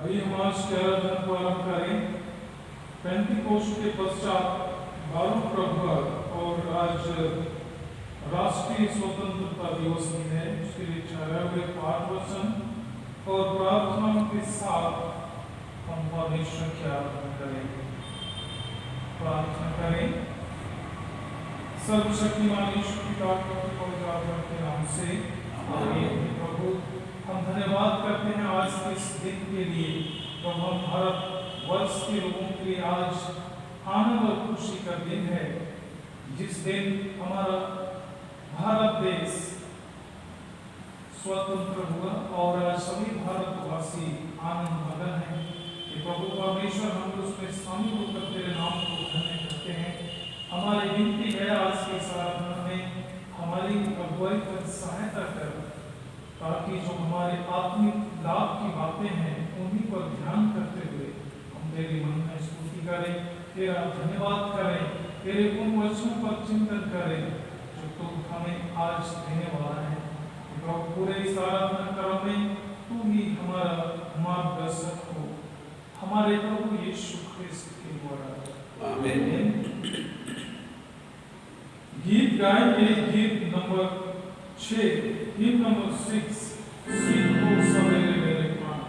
अभी हम आज के आराधना प्रारंभ करें। पेंटिकोस्ट के पश्चात बारूक प्रभु और आज राष्ट्रीय स्वतंत्रता दिवस भी है। उसके लिए ठहरा हुए पाठ वचन और प्रार्थनाओं के साथ हम परमेश्वर की आराधना करेंगे। प्रार्थना करें। सर्वशक्तिमान ईश्वर पिता के नाम से आमीन। प्रभु, हम धन्यवाद करते हैं आज के इस दिन के लिए। तो हम भारत वर्ष के लोगों के लिए आज आनंद और खुशी का दिन है, जिस दिन हमारा भारत देश स्वतंत्र हुआ और आज सभी भारतवासी आनंद मगन हैं कि प्रभु परमेश्वर हम उसमें शामिल होकर तेरे नाम को धन्य करते हैं। हमारी विनती है आज के आराधना में हमारी अगुवाई पर सहायता कर, ताकि जो हमारे आत्मिक लाभ की बातें हैं उन्हीं पर ध्यान करते हुए हम तेरे मन में स्तुति करें, तेरा धन्यवाद करें, तेरे उन वचनों पर चिंतन करें जो तू हमें आज देने वाला है। प्रभु, पूरे इस आराधना क्रम में तू ही हमारा मार्गदर्शक हो, हमारे प्रभु यीशु ख्रिस्त के द्वारा आमीन। गीत गाएंगे, गीत नंबर 6, गीत नंबर 6, सीखो सवेरे मेरे प्राण।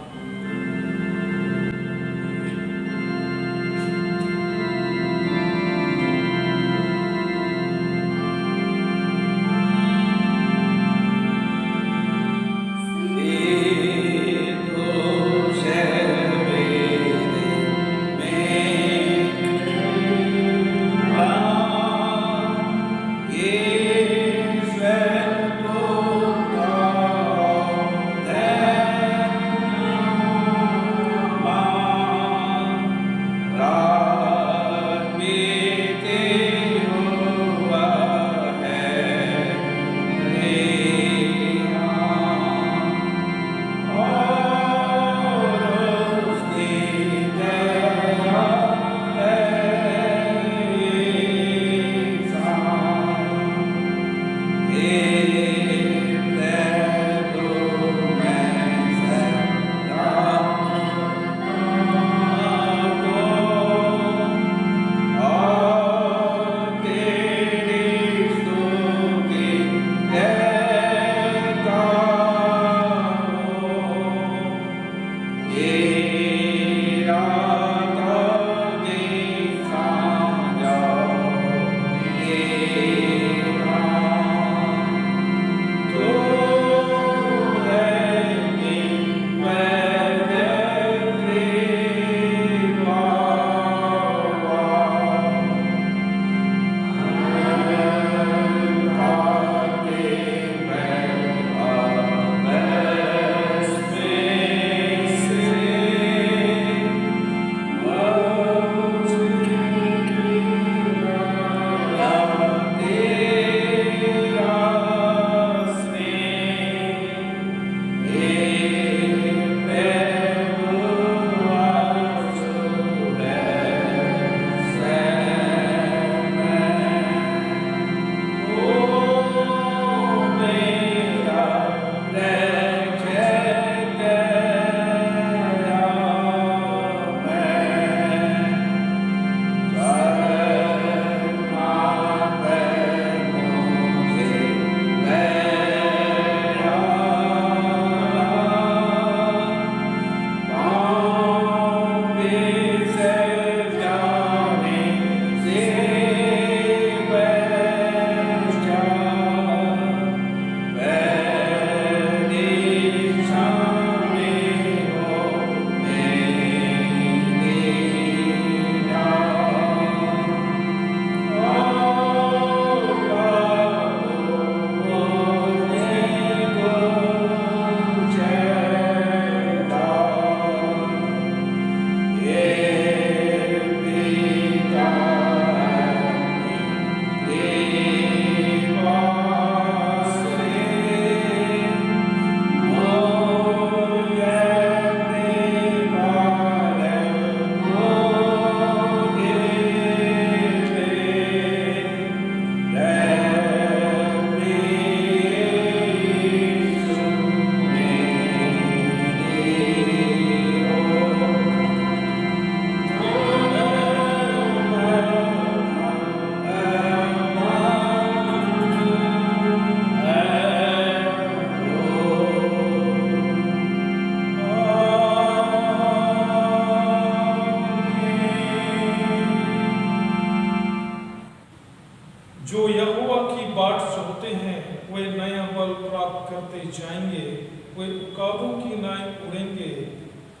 वे उकाबों की नाई उड़ेंगे,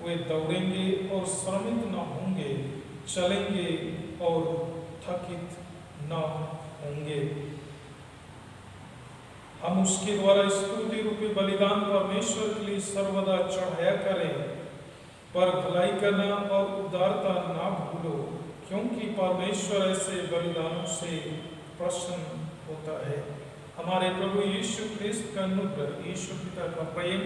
वे दौड़ेंगे और श्रमित न होंगे, चलेंगे और थकित न होंगे। हम उसके द्वारा स्तुति रूपी बलिदान परमेश्वर के लिए सर्वदा चढ़ाया करें, पर भलाई करना और उदारता ना भूलो, क्योंकि परमेश्वर ऐसे बलिदानों से प्रसन्न होता है। हमारे प्रभु यीशु ख्रिस्त का अनुग्रह, यीशु पिता का प्रेम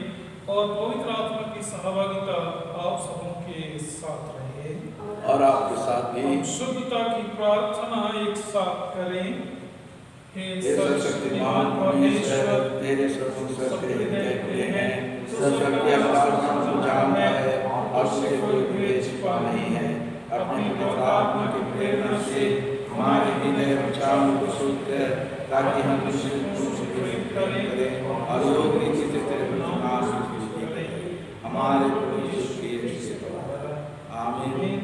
और पवित्र आत्मा की सहभागिता आप सबों के साथ रहे और आपके साथ भी। हम शुद्धता की प्रार्थना एक साथ करें। हे सर्वशक्तिमान परमेश्वर, तेरे सर्वोच्च हृदय खुले हैं, सर्वशक्ति अपना को जानता है और उससे कोई भेद छिपा नहीं है। अपनी पवित्र आत्मा की प्रेरणा से हमारे हृदय विचारों को शुद्ध कर, ताकि हम तुझसे प्रेम करें और योग रीति से तेरे प्रतिमास की स्तुति करें। हमारे प्रभु यीशु के द्वारा, आमीन।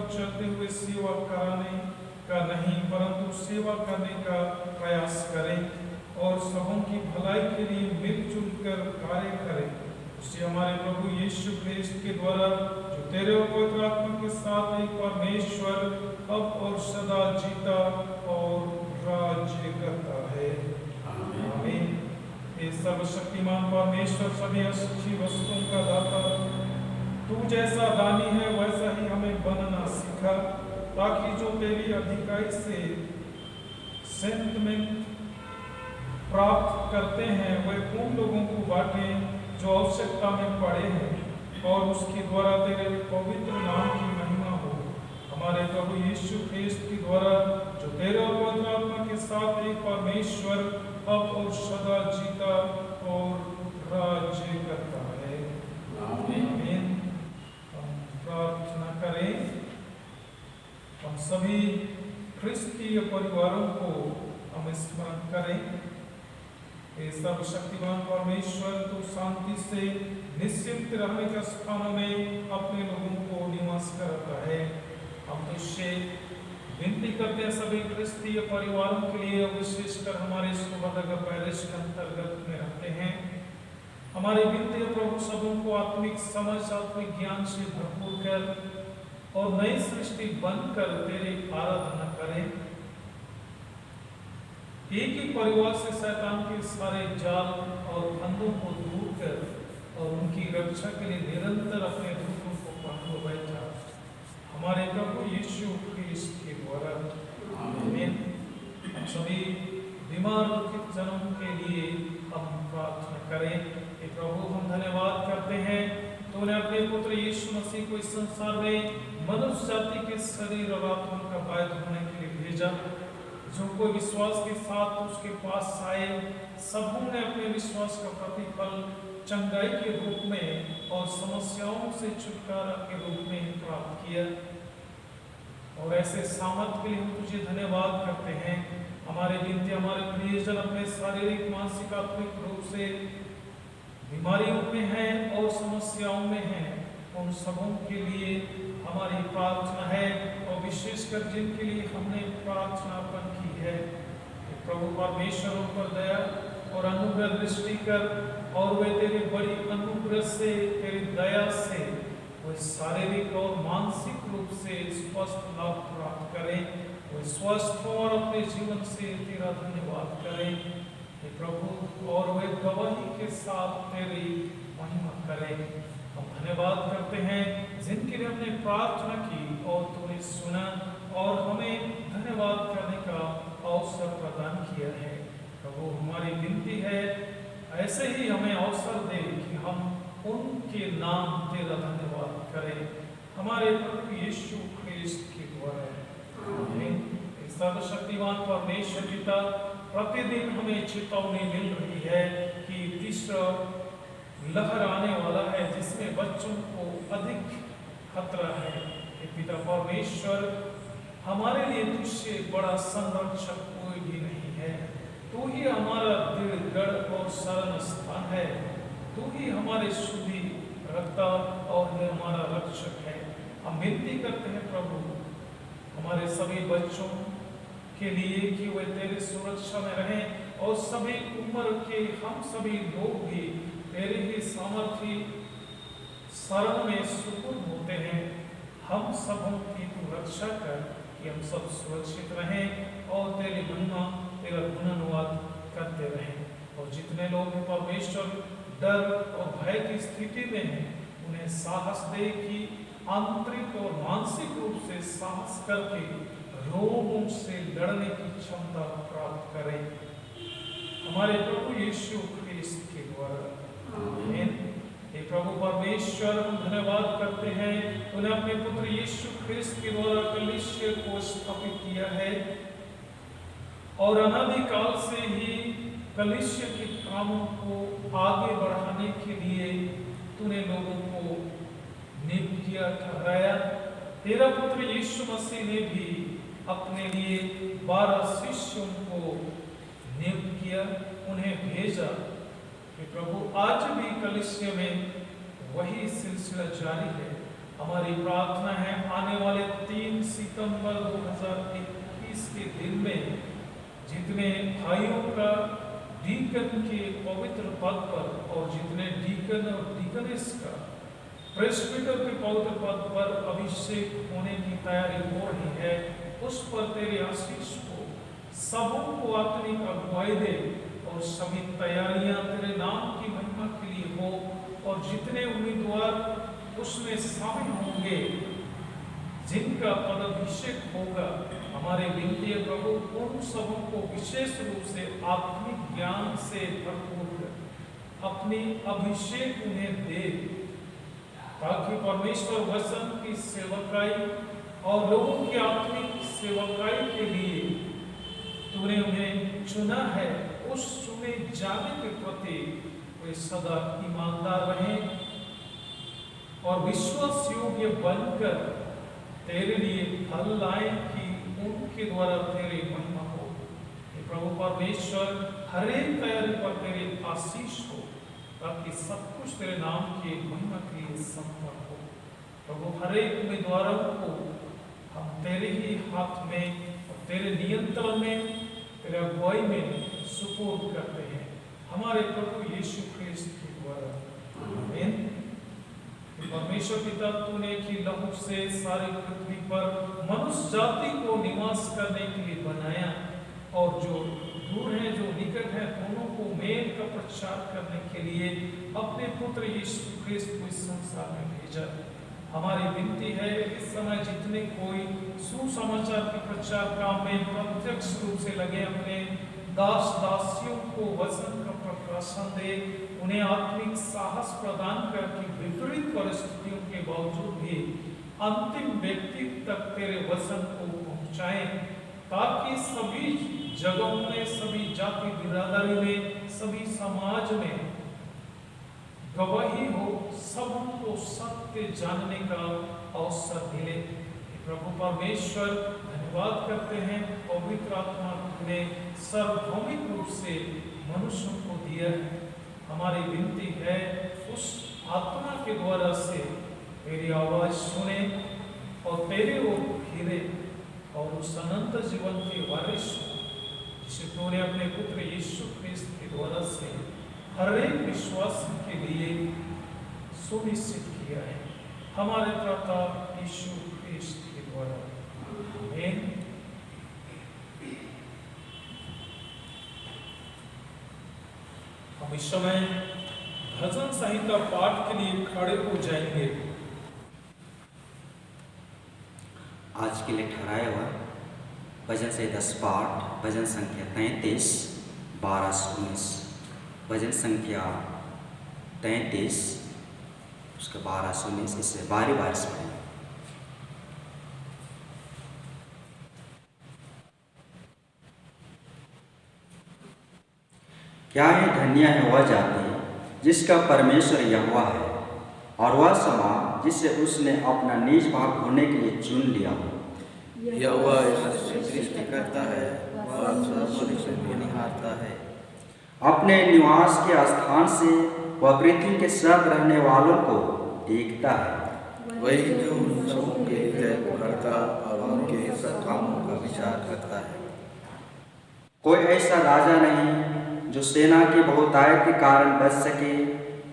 चलते हुए सेवा कराने का नहीं, परंतु सेवा करने का प्रयास करें और सबों की भलाई के लिए मिलजुल कर कार्य करें। उसे हमारे प्रभु यीशु ख्रिस्त के द्वारा, जो तेरे पवित्र आत्मा के साथ एक परमेश्वर अब और सदा जीता और राज्य करता है। आमीन। हे सर्वशक्तिमान परमेश्वर, सभी अच्छी वस्तुओं का दाता, तू जैसा दानी है वैसा ही हमें बनना सिखा, ताकि जो तेरी अधिकाई से सेंटमेंट प्राप्त करते हैं वे उन लोगों को बांटें जो आवश्यकता में पड़े हैं, और उसके द्वारा तेरे पवित्र नाम की महिमा हो। हमारे प्रभु यीशु ख्रिस्त के द्वारा, जो तेरे पवित्र आत्मा के साथ एक परमेश्वर अब और सदा जीता और राज्य करता है। आमीन। प्रार्थना करें। हम सभी ख्रिस्तीय परिवारों को हमें स्मरण करें। हे सर्वशक्तिमान परमेश्वर, तो शांति से निश्चिंत रहने का स्थानों में अपने लोगों को निवास करता है। हम तुझसे विनती करते हैं सभी क्रिस्तीय परिवारों के लिए, विशेषकर हमारे सुबहनगर पैरिश के अंतर्गत में रहते हैं। हमारी विनती है प्रभु, सबों को आत्मिक समझ, आत्मिक ज्ञान से भरपूर कर और नई सृष्टि बनकर तेरी आराधना करें। एक ही परिवार से शैतान के सारे जाल और फंदों को दूर कर और उनकी रक्षा के लिए निरंतर अपने दूतों को पांडव बैठा हमारे प्रभु यीशु ख्रीस्त के द्वारा। आमीन। हम सभी बीमार दुखित जनों के लिए हम प्रार्थना करें कि प्रभु, हम धन्यवाद करते हैं तूने अपने पुत्र यीशु मसीह को इस संसार में मनुष्य जाति के शरीर और आत्मा का वायद होने के लिए भेजा। जो कोई विश्वास के साथ उसके पास आए, सबों ने अपने विश्वास का प्रतिफल चंगाई के रूप में और समस्याओं से छुटकारा के रूप में प्राप्त किया। और ऐसे सामर्थ के लिए हम तुझे धन्यवाद करते हैं। हमारे विनती, हमारे प्रियजन अपने शारीरिक, मानसिक, आत्मिक रूप से बीमारियों में हैं और समस्याओं में हैं, उन सबों के लिए हमारी प्रार्थना है। और विशेषकर जिनके लिए हमने प्रार्थना अर्पण की है, प्रभु परमेश्वर उन पर दया और अनुग्रह दृष्टि कर और वे तेरे बड़ी अनुग्रह से, तेरी दया से वे शारीरिक और मानसिक रूप से स्वस्थ लाभ प्राप्त करें, वे स्वस्थ हो और अपने जीवन से तेरा धन्यवाद करें हे प्रभु, और वे गवाही के साथ तेरी महिमा करें। हम धन्यवाद करते हैं जिनके लिए हमने प्रार्थना की और तूने सुना और हमें धन्यवाद करने का अवसर प्रदान किया है। प्रभु, हमारी विनती है ऐसे ही हमें अवसर दे कि हम उनके नाम तेरा धन्यवाद करें, हमारे प्रभु यीशु ख्रीस्त के द्वारा। आमीन। सर्वशक्तिमान परमेश्वर पिता, प्रतिदिन हमें चेतावनी मिल रही है कि तीसरा लहर आने वाला है जिसमें बच्चों को अधिक खतरा है। पिता परमेश्वर, हमारे लिए तुझसे बड़ा संरक्षक कोई भी नहीं है। तू ही हमारा दृढ़ और शरण स्थान है, तू ही हमारे शुद्धि रखता और हमारा रक्षक है। हम विनती करते हैं प्रभु, हमारे सभी बच्चों के लिए कि वे तेरी सुरक्षा में रहें और सभी उम्र के हम सभी लोग भी तेरे ही सामर्थी शरण में सुपुर्द होते हैं। हम सबों की तू रक्षा कर कि हम सब सुरक्षित रहें और तेरी महिमा, तेरा गुणानुवाद करते रहें। और जितने लोग परमेश्वर डर और भय की स्थिति में हैं, उन्हें साहस दे कि आंतरिक और मानसिक रूप से साहस करके रोगों से लड़ने की क्षमता प्राप्त करें, हमारे प्रभु यीशु ख्रीस्त के द्वारा। आमीन। हे प्रभु परमेश्वर, हम धन्यवाद करते हैं तूने अपने पुत्र यीशु ख्रीस्त के द्वारा कलीसिया को स्थापित किया है और अनादिकाल से ही कलीसिया के कामों को आगे बढ़ाने के लिए तूने लोगों को नियुक्त किया, ठहराया। तेरा पुत्र यीशु मसीह ने भी अपने लिए 12 शिष्यों को नियुक्त किया, उन्हें भेजा कि प्रभु आज भी कलीसिया में वही सिलसिला जारी है। हमारी प्रार्थना है आने वाले 3 सितंबर 2021 के दिन में जितने भाइयों का डीकन के पवित्र पद पर और जितने डीकन और डीकनेस का प्रेस्बिटर के पवित्र पद पर अभिषेक होने की तैयारी हो रही है, उस पर तेरे आशीष हो, सबों को आत्मिक अगुवाई दे और सभी तैयारियां तेरे नाम की महिमा के लिए हो। और जितने उम्मीदवार उसमें शामिल होंगे, जिनका पदाभिषेक होगा, हमारे विनती है प्रभु उन सबों को विशेष रूप से आत्मिक ज्ञान से भरपूर कर अपनी अभिषेक उन्हें दे, ताकि परमेश्वर वचन की सेवकाई और लोगों की आत्मिक सेवकाई के लिए तूने उन्हें चुना है, उस चुने जाने के प्रति वे सदा ईमानदार रहें और विश्वास योग्य बनकर तेरे लिए फल लाए कि उनके द्वारा तेरी महिमा हो। प्रभु परमेश्वर हर एक तैयारी पर तेरे आशीष हो, ताकि सब कुछ तेरे नाम की महिमा के लिए संपन्न हो। प्रभु हर एक उम्मीदवारों को हम तेरे ही हाथ में और तेरे नियंत्रण में, तेरे अगुवाई में सुपुर्द करते हैं, हमारे प्रभु यीशु ख्रिस्त के द्वारा। आमीन। परमेश्वर पिता, तूने की लहू से सारी पृथ्वी पर मनुष्य जाति को निवास करने के लिए बनाया, और जो दूर है जो निकट है दोनों को मेल का प्रचार करने के लिए अपने पुत्र यीशु ख्रिस्त को इस संसार में भेजा। हमारी विनती है इस समय जितने कोई सुसमाचार के प्रचार काम में प्रत्यक्ष रूप से लगे, अपने दास दासियों को वचन का प्रकाशन दे, उन्हें आत्मिक साहस प्रदान करके विपरीत परिस्थितियों के बावजूद भी अंतिम व्यक्ति तक तेरे वचन को पहुंचाएं, ताकि सभी जगहों में, सभी जाति बिरादरी में, सभी समाज में गवाही हो, सबको सत्य जानने का अवसर मिले। प्रभु परमेश्वर धन्यवाद करते हैं, पवित्र आत्मा ने सार्वभौमिक रूप से मनुष्यों को दिया है। हमारी विनती है उस आत्मा के द्वारा से तेरी आवाज सुने और तेरे ओर फिरे, और उस अनंत जीवन के वारिस हो जिसे तूने अपने पुत्र यीशु ख्रिस्त के द्वारा से हर एक विश्वास के लिए सुनिश्चित किया है, हमारे प्रभु यीशु ख्रिस्त के द्वारा। आमीन। हम इस समय भजन संहिता पाठ के लिए खड़े हो जाएंगे। आज के लिए ठहराया हुआ भजन संहिता पाठ, भजन संख्या 33, 1219। भजन संख्या 33 उसका 1219, इससे बारी बारी से पढ़ेंगे। क्या ही धन्य है वह जाति जिसका परमेश्वर यहोवा है, और वह समाज जिसे उसने अपना निज भाग होने के लिए चुन लिया। यहोवा सृष्टि करता है, वह सब को निहारता है। अपने निवास के स्थान से वह पृथ्वी के सब रहने वालों को देखता है। वही जो उन सबों के हृदय को करता और उनके सब कामों का विचार करता है। कोई ऐसा राजा नहीं जो सेना की बहुतायत के कारण बच सके,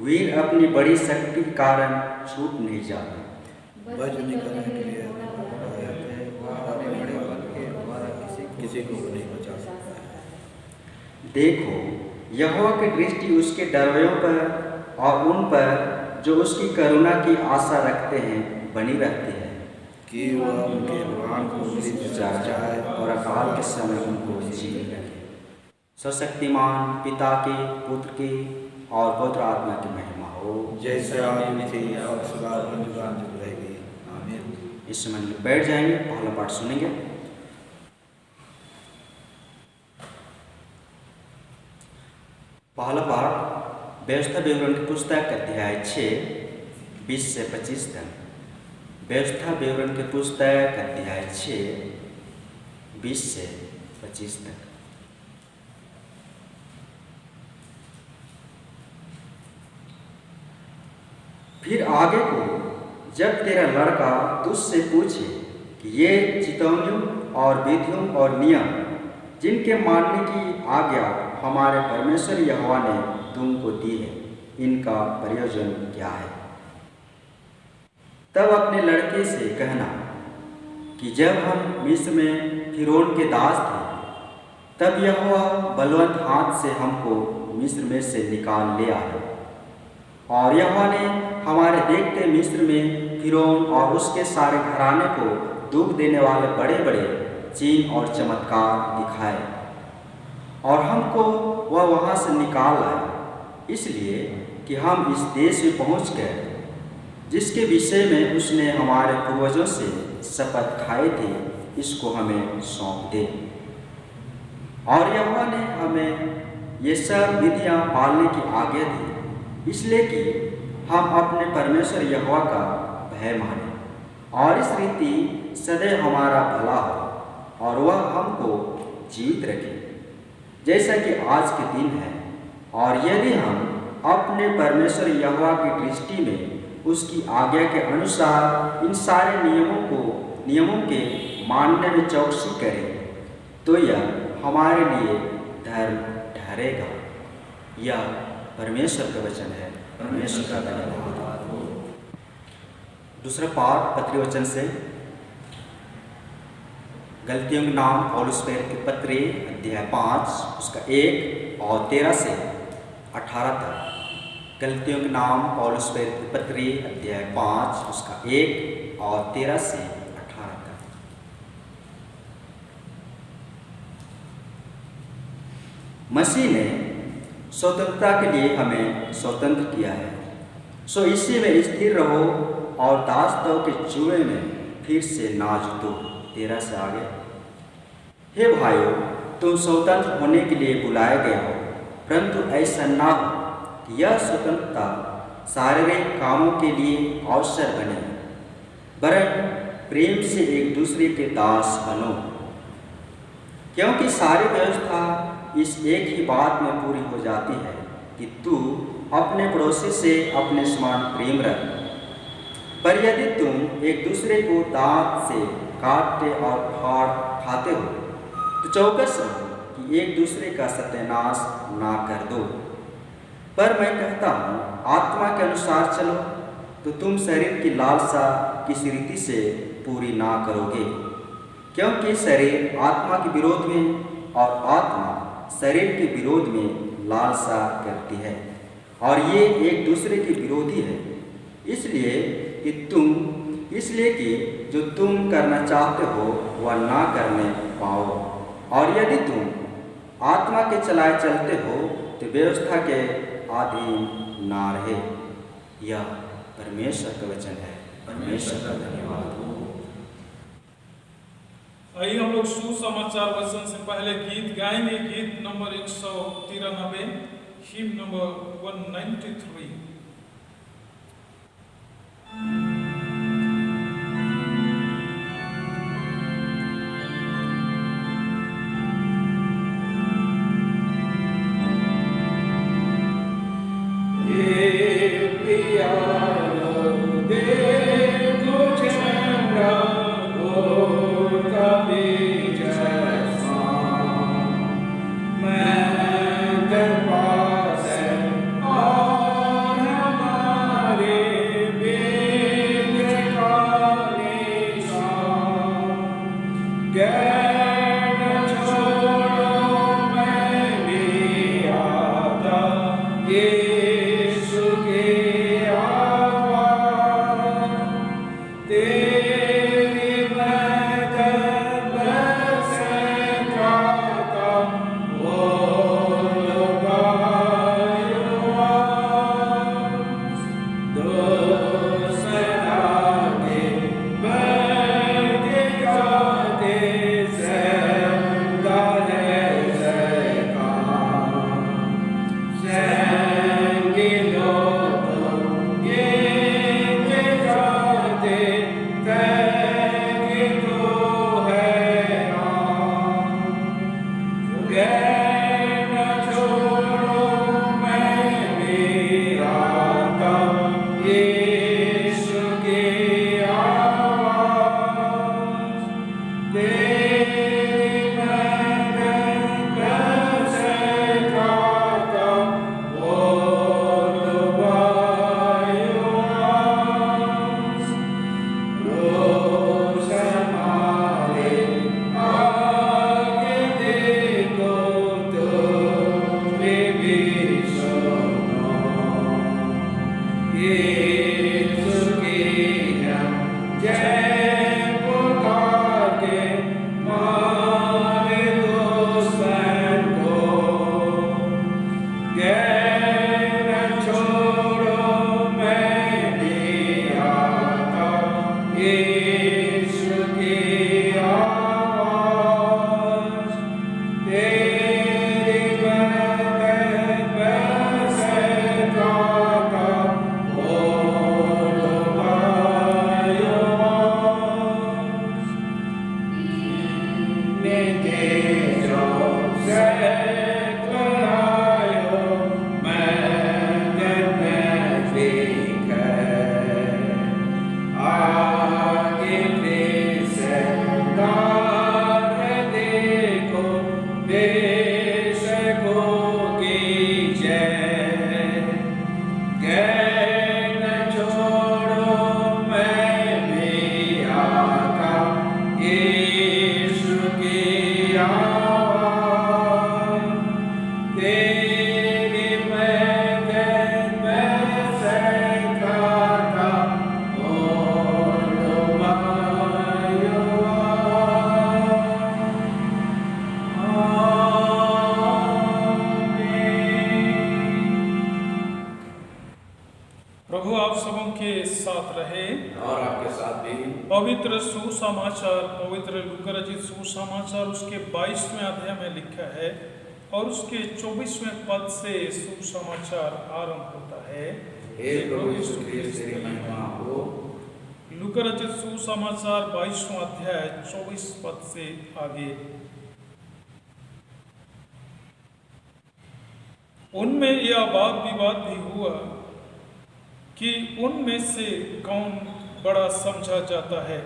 वीर अपनी बड़ी शक्ति के कारण छूट नहीं जाता। वह जो निकलने के लिए बड़े बल के द्वारा किसी को नहीं बचा सकता है। देखो, यहोवा की दृष्टि उसके डरवैयों पर और उन पर जो उसकी करुणा की आशा रखते हैं बनी रहती है, कि वह उनके प्राण को जाए और अकाल के समय उनको जीवित रखे। सशक्तिमान पिता के, पुत्र के और पवित्र आत्मा की महिमा हो, जैसे आदि में थी और सदा रहेगी। आमीन। इस समय बैठ जाएंगे, पहला पाठ सुनेंगे। पहला पाठ व्यवस्था विवरण की पुस्तक अध्याय 6, 20 से 25 तक। व्यवस्था विवरण की पुस्तक अध्याय 6, 20 से 25 तक। फिर आगे को, जब तेरा लड़का तुझसे पूछे कि ये चितौनियों और विधियों और नियम जिनके मानने की आज्ञा हमारे परमेश्वर यहोवा ने तुमको दी है, इनका प्रयोजन क्या है, तब अपने लड़के से कहना कि जब हम मिस्र में फिरौन के दास थे, तब यहोवा बलवंत हाथ से हमको मिस्र में से निकाल ले आया, और यहोवा ने हमारे देखते मिस्र में फिरौन और उसके सारे घराने को दुख देने वाले बड़े बड़े चिन्ह और चमत्कार दिखाए, और हमको वह वहाँ से निकाल लाया, इसलिए कि हम इस देश में पहुँच गए जिसके विषय में उसने हमारे पूर्वजों से शपथ खाए थे, इसको हमें सौंप दे। और यहोवा ने हमें ये सब विधियाँ पालने की आज्ञा दी, इसलिए कि हम अपने परमेश्वर यहोवा का भय माने, और इस रीति सदैव हमारा भला हो, और वह हमको जीवित रखे। जैसा कि आज के दिन है। और यदि हम अपने परमेश्वर यहोवा की दृष्टि में उसकी आज्ञा के अनुसार इन सारे नियमों के मानने में चौकसी करें तो यह हमारे लिए धर्म ठहरेगा। यह परमेश्वर का वचन है। परमेश्वर का धन्यवाद हो। दूसरा पाठ पत्री वचन से गलतियों के नाम पौलुस के पत्री अध्याय 5 उसका 1 और 13 से 18 तक। गलतियों के नाम पौलुस के पत्री अध्याय 5 उसका 1 और 13 से 18 तक। मसीह ने स्वतंत्रता के लिए हमें स्वतंत्र किया है, सो इसी में स्थिर रहो और दासत्व के जुए में फिर से ना जुटो। 13 से आगे। हे भाइयों, तुम स्वतंत्र होने के लिए बुलाए गए हो, परंतु ऐसा ना हो कि यह स्वतंत्रता शारीरिक कामों के लिए अवसर बने, वरन प्रेम से एक दूसरे के दास बनो। क्योंकि सारी व्यवस्था इस एक ही बात में पूरी हो जाती है कि तू अपने पड़ोसी से अपने समान प्रेम रख। पर यदि तुम एक दूसरे को दांत से काटते और फाड़ खाते हो तो चौकस रहो कि एक दूसरे का सत्यानाश ना कर दो। पर मैं कहता हूँ, आत्मा के अनुसार चलो तो तुम शरीर की लालसा किसी रीति से पूरी ना करोगे। क्योंकि शरीर आत्मा के विरोध में और आत्मा शरीर के विरोध में लालसा करती है, और ये एक दूसरे के विरोधी है। इसलिए कि जो तुम करना चाहते हो वह ना करने पाओ। और यदि तुम आत्मा के चलाए चलते हो तो व्यवस्था के अधीन ना रहे। यह परमेश्वर का वचन है। परमेश्वर का धन्यवाद हो। आइए हम लोग सुसमाचार वचन से पहले गीत गाएंगे। गीत नंबर 193, हिम नंबर 193। Oh प्रभु आप सबों के साथ रहे और आपके साथ भी। पवित्र सुसमाचार, पवित्र लूका रचित सुसमाचार उसके 22वें अध्याय में लिखा है और उसके 24वें पद से सुसमाचार आरंभ होता है। हे प्रभु यीशु ख्रिस्त तेरी महिमा हो। लूका रचित सुसमाचार 22वां अध्याय 24 पद से आगे। उनमें यह वाद विवाद भी हुआ कि उनमें से कौन बड़ा समझा जाता है।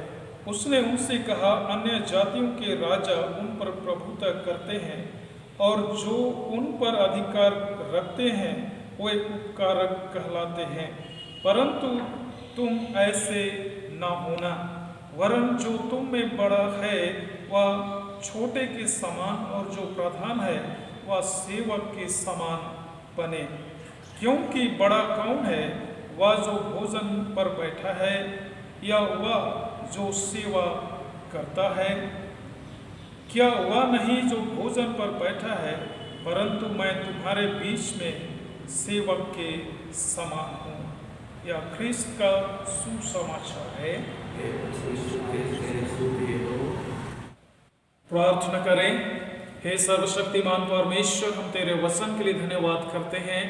उसने उनसे कहा, अन्य जातियों के राजा उन पर प्रभुता करते हैं और जो उन पर अधिकार रखते हैं वे उपकारक कहलाते हैं, परंतु तुम ऐसे न होना, वरन जो तुम में बड़ा है वह छोटे के समान और जो प्रधान है वह सेवक के समान बने। क्योंकि बड़ा कौन है, वह जो भोजन पर बैठा है या वह जो सेवा करता है? क्या वह नहीं जो भोजन पर बैठा है? परंतु मैं तुम्हारे बीच में सेवक के समान हूँ। यह ख्रिस्त का सुसमाचार है। प्रार्थना करें। हे सर्वशक्तिमान परमेश्वर, हम तेरे वचन के लिए धन्यवाद करते हैं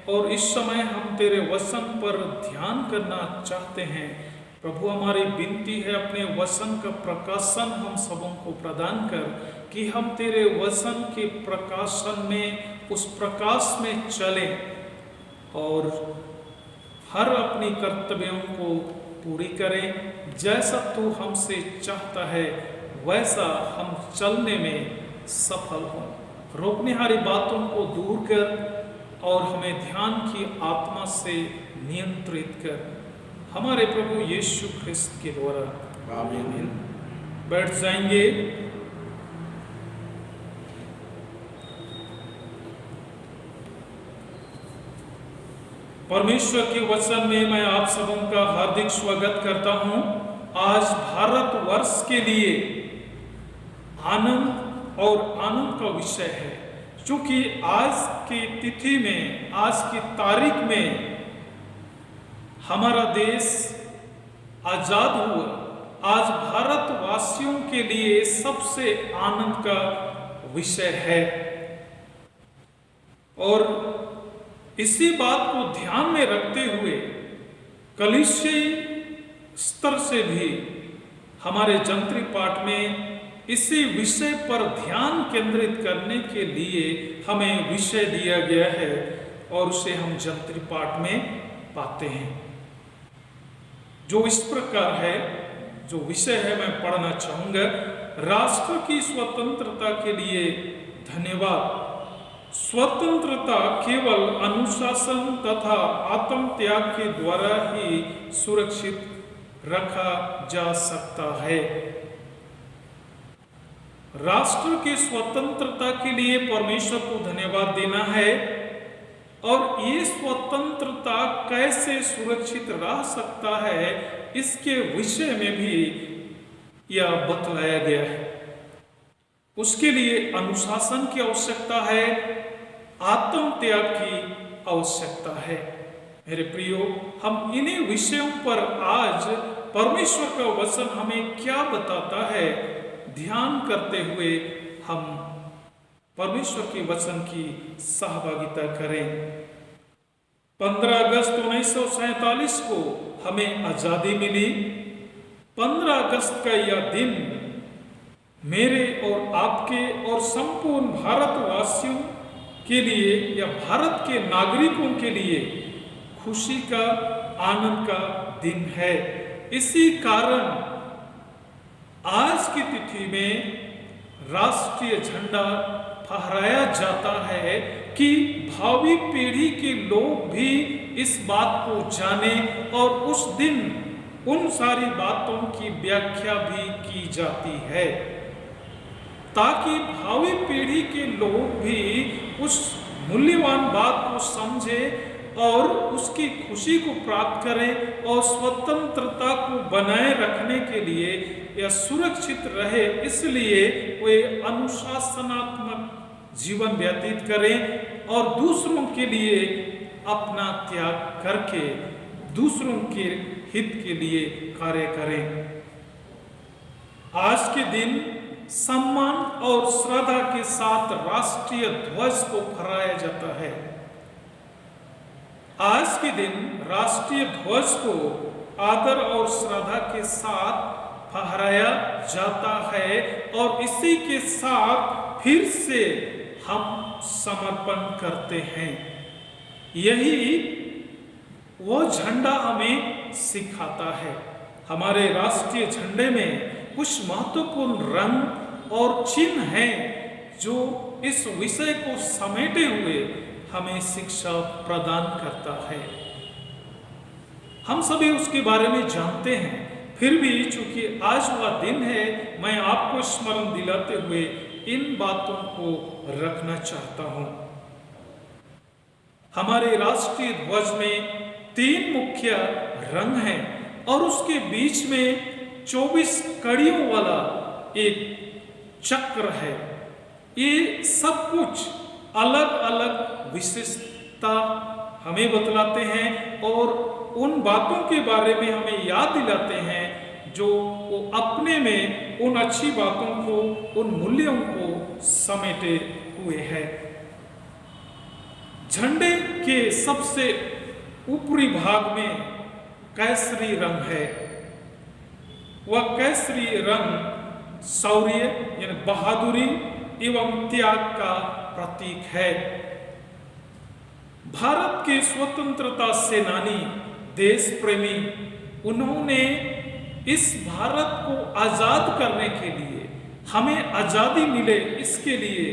और इस समय हम तेरे वचन पर ध्यान करना चाहते हैं। प्रभु हमारी विनती है, अपने वचन का प्रकाशन हम सबों को प्रदान कर कि हम तेरे वचन के प्रकाशन में, उस प्रकाश में चलें और हर अपनी कर्तव्यों को पूरी करें। जैसा तू हमसे चाहता है वैसा हम चलने में सफल हों। रोकनेहारी बातों को दूर कर और हमें ध्यान की आत्मा से नियंत्रित कर, हमारे प्रभु यीशु ख्रिस्त के द्वारा आमीन। बैठ जाएंगे। परमेश्वर के वचन में मैं आप सबों का हार्दिक स्वागत करता हूं। आज भारतवर्ष के लिए आनंद और आनंद का विषय है, क्योंकि आज की तिथि में, आज की तारीख में हमारा देश आजाद हुआ। आज भारतवासियों के लिए सबसे आनंद का विषय है और इसी बात को ध्यान में रखते हुए कलीसियाई स्तर से भी हमारे जंत्री पाठ में इसी विषय पर ध्यान केंद्रित करने के लिए हमें विषय दिया गया है और उसे हम जंत्री पाठ में पाते हैं, जो इस प्रकार है। जो विषय है मैं पढ़ना चाहूंगा। राष्ट्र की स्वतंत्रता के लिए धन्यवाद। स्वतंत्रता केवल अनुशासन तथा आत्म त्याग के द्वारा ही सुरक्षित रखा जा सकता है। राष्ट्र की स्वतंत्रता के लिए परमेश्वर को धन्यवाद देना है और ये स्वतंत्रता कैसे सुरक्षित रह सकता है, इसके विषय में भी यह बतलाया गया है। उसके लिए अनुशासन की आवश्यकता है, आत्म त्याग की आवश्यकता है। मेरे प्रियो, हम इन्हीं विषयों पर आज परमेश्वर का वचन हमें क्या बताता है, ध्यान करते हुए हम परमेश्वर के वचन की सहभागिता करें। 15 अगस्त 1947 को हमें आजादी मिली। 15 अगस्त का यह दिन मेरे और आपके और संपूर्ण भारतवासियों के लिए या भारत के नागरिकों के लिए खुशी का, आनंद का दिन है। इसी कारण आज की तिथि में राष्ट्रीय झंडा फहराया जाता है कि भावी पीढ़ी के लोग भी इस बात को जाने और उस दिन उन सारी बातों की व्याख्या भी की जाती है, ताकि भावी पीढ़ी के लोग भी उस मूल्यवान बात को समझे और उसकी खुशी को प्राप्त करें और स्वतंत्रता को बनाए रखने के लिए या सुरक्षित रहे, इसलिए वे अनुशासनात्मक जीवन व्यतीत करें और दूसरों के लिए अपना त्याग करके दूसरों के हित के लिए कार्य करें। आज के दिन सम्मान और श्रद्धा के साथ राष्ट्रीय ध्वज को फहराया जाता है। आज के दिन राष्ट्रीय ध्वज को आदर और श्रद्धा के साथ फहराया जाता है और इसी के साथ फिर से हम समर्पण करते हैं। यही वो झंडा हमें सिखाता है। हमारे राष्ट्रीय झंडे में कुछ महत्वपूर्ण रंग और चिन्ह हैं जो इस विषय को समेटे हुए हमें शिक्षा प्रदान करता है। हम सभी उसके बारे में जानते हैं, फिर भी चूंकि आज वह दिन है, मैं आपको स्मरण दिलाते हुए इन बातों को रखना चाहता हूं। हमारे राष्ट्रीय ध्वज में 3 मुख्य रंग हैं और उसके बीच में 24 कड़ियों वाला एक चक्र है। ये सब कुछ अलग अलग विशेषता हमें बतलाते हैं और उन बातों के बारे में हमें याद दिलाते हैं जो वो अपने में उन अच्छी बातों को, उन मूल्यों को समेटे हुए हैं। झंडे के सबसे ऊपरी भाग में केसरी रंग है। वह केसरी रंग शौर्य यानी बहादुरी एवं त्याग का प्रतीक है। भारत के स्वतंत्रता सेनानी, देश प्रेमी, उन्होंने इस भारत को आजाद करने के लिए, हमें आजादी मिले इसके लिए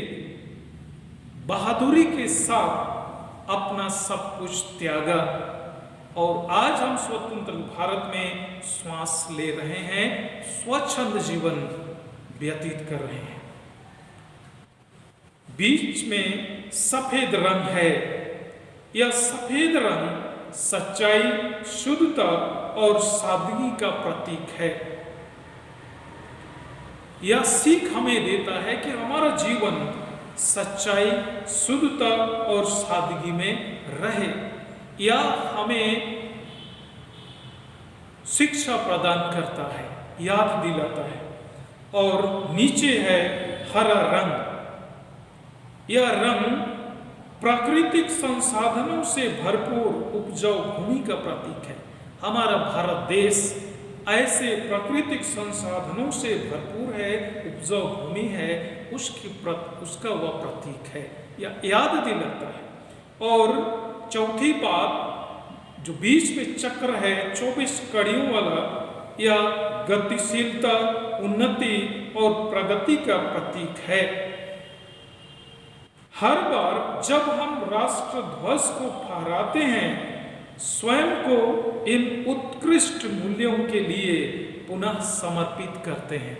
बहादुरी के साथ अपना सब कुछ त्यागा और आज हम स्वतंत्र भारत में श्वास ले रहे हैं, स्वच्छंद जीवन व्यतीत कर रहे हैं। बीच में सफेद रंग है। यह सफेद रंग सच्चाई, शुद्धता और सादगी का प्रतीक है। यह सीख हमें देता है कि हमारा जीवन सच्चाई, शुद्धता और सादगी में रहे। यह हमें शिक्षा प्रदान करता है, याद दिलाता है। और नीचे है हरा रंग। यह रंग प्राकृतिक संसाधनों से भरपूर उपजाऊ भूमि का प्रतीक है। हमारा भारत देश ऐसे प्राकृतिक संसाधनों से भरपूर है, उपजाऊ भूमि है, उसका वह प्रतीक है, यह याद दिलाता है। और चौथी बात जो बीच में चक्र है 24 कड़ियों वाला, यह गतिशीलता, उन्नति और प्रगति का प्रतीक है। हर बार जब हम राष्ट्र ध्वज को फहराते हैं, स्वयं को इन उत्कृष्ट मूल्यों के लिए पुनः समर्पित करते हैं।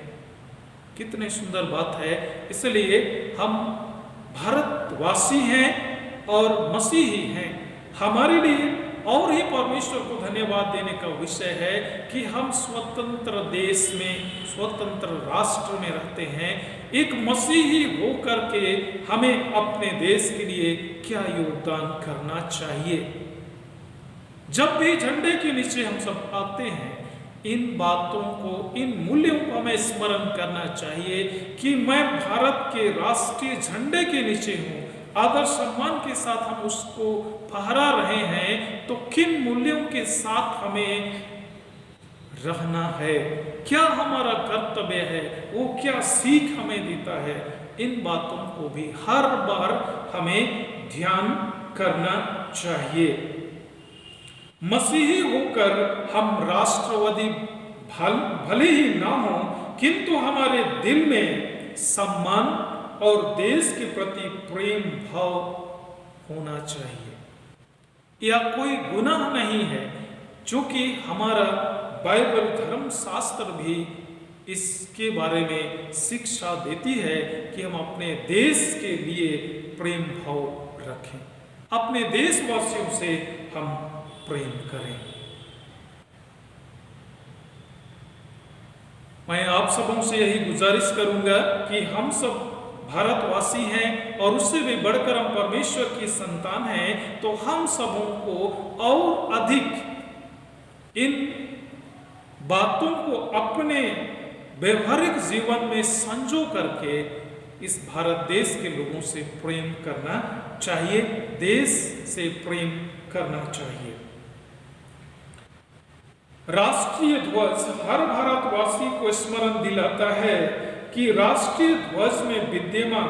कितनी सुंदर बात है। इसलिए हम भारतवासी हैं और मसीही हैं। हमारे लिए और ही परमेश्वर को धन्यवाद देने का विषय है कि हम स्वतंत्र देश में, स्वतंत्र राष्ट्र में रहते हैं। एक मसीही होकर के हमें अपने देश के लिए क्या योगदान करना चाहिए। जब भी झंडे के नीचे हम सब आते हैं, इन बातों को, इन मूल्यों को हमें स्मरण करना चाहिए कि मैं भारत के राष्ट्रीय झंडे के नीचे हूँ। आदर सम्मान के साथ हम उसको फहरा रहे हैं, तो किन मूल्यों के साथ हमें रहना है, क्या हमारा कर्तव्य है, वो क्या सीख हमें देता है, इन बातों को भी हर बार हमें ध्यान करना चाहिए। मसीही होकर हम राष्ट्रवादी भले ही ना हो, किंतु हमारे दिल में सम्मान और देश के प्रति प्रेम भाव होना चाहिए। यह कोई गुनाह नहीं है, क्योंकि हमारा बाइबल धर्म शास्त्र भी इसके बारे में शिक्षा देती है कि हम अपने देश के लिए प्रेम भाव रखें, अपने देशवासियों से हम प्रेम करें। मैं आप सबों से यही गुजारिश करूंगा कि हम सब भारतवासी हैं और उससे भी बढ़कर हम परमेश्वर की संतान हैं, तो हम सबों को और अधिक इन बातों को अपने व्यवहारिक जीवन में संजो करके इस भारत देश के लोगों से प्रेम करना चाहिए, देश से प्रेम करना चाहिए। राष्ट्रीय ध्वज हर भारतवासी को स्मरण दिलाता है कि राष्ट्रीय ध्वज में विद्यमान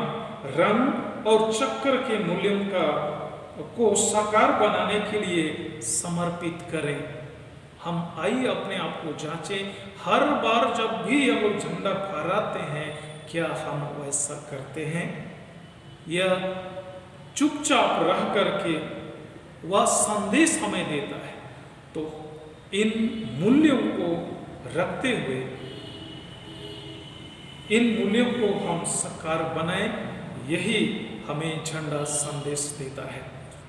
रंग और चक्र के मूल्यों को साकार बनाने के लिए समर्पित करें। हम आइए अपने आप को जांचें, हर बार जब भी हम लोग झंडा फहराते हैं क्या हम वैसा करते हैं, या चुपचाप रह करके वह संदेश हमें देता है। तो इन मूल्यों को रखते हुए इन मूल्यों को हम साकार बनाएं, यही हमें झंडा संदेश देता है।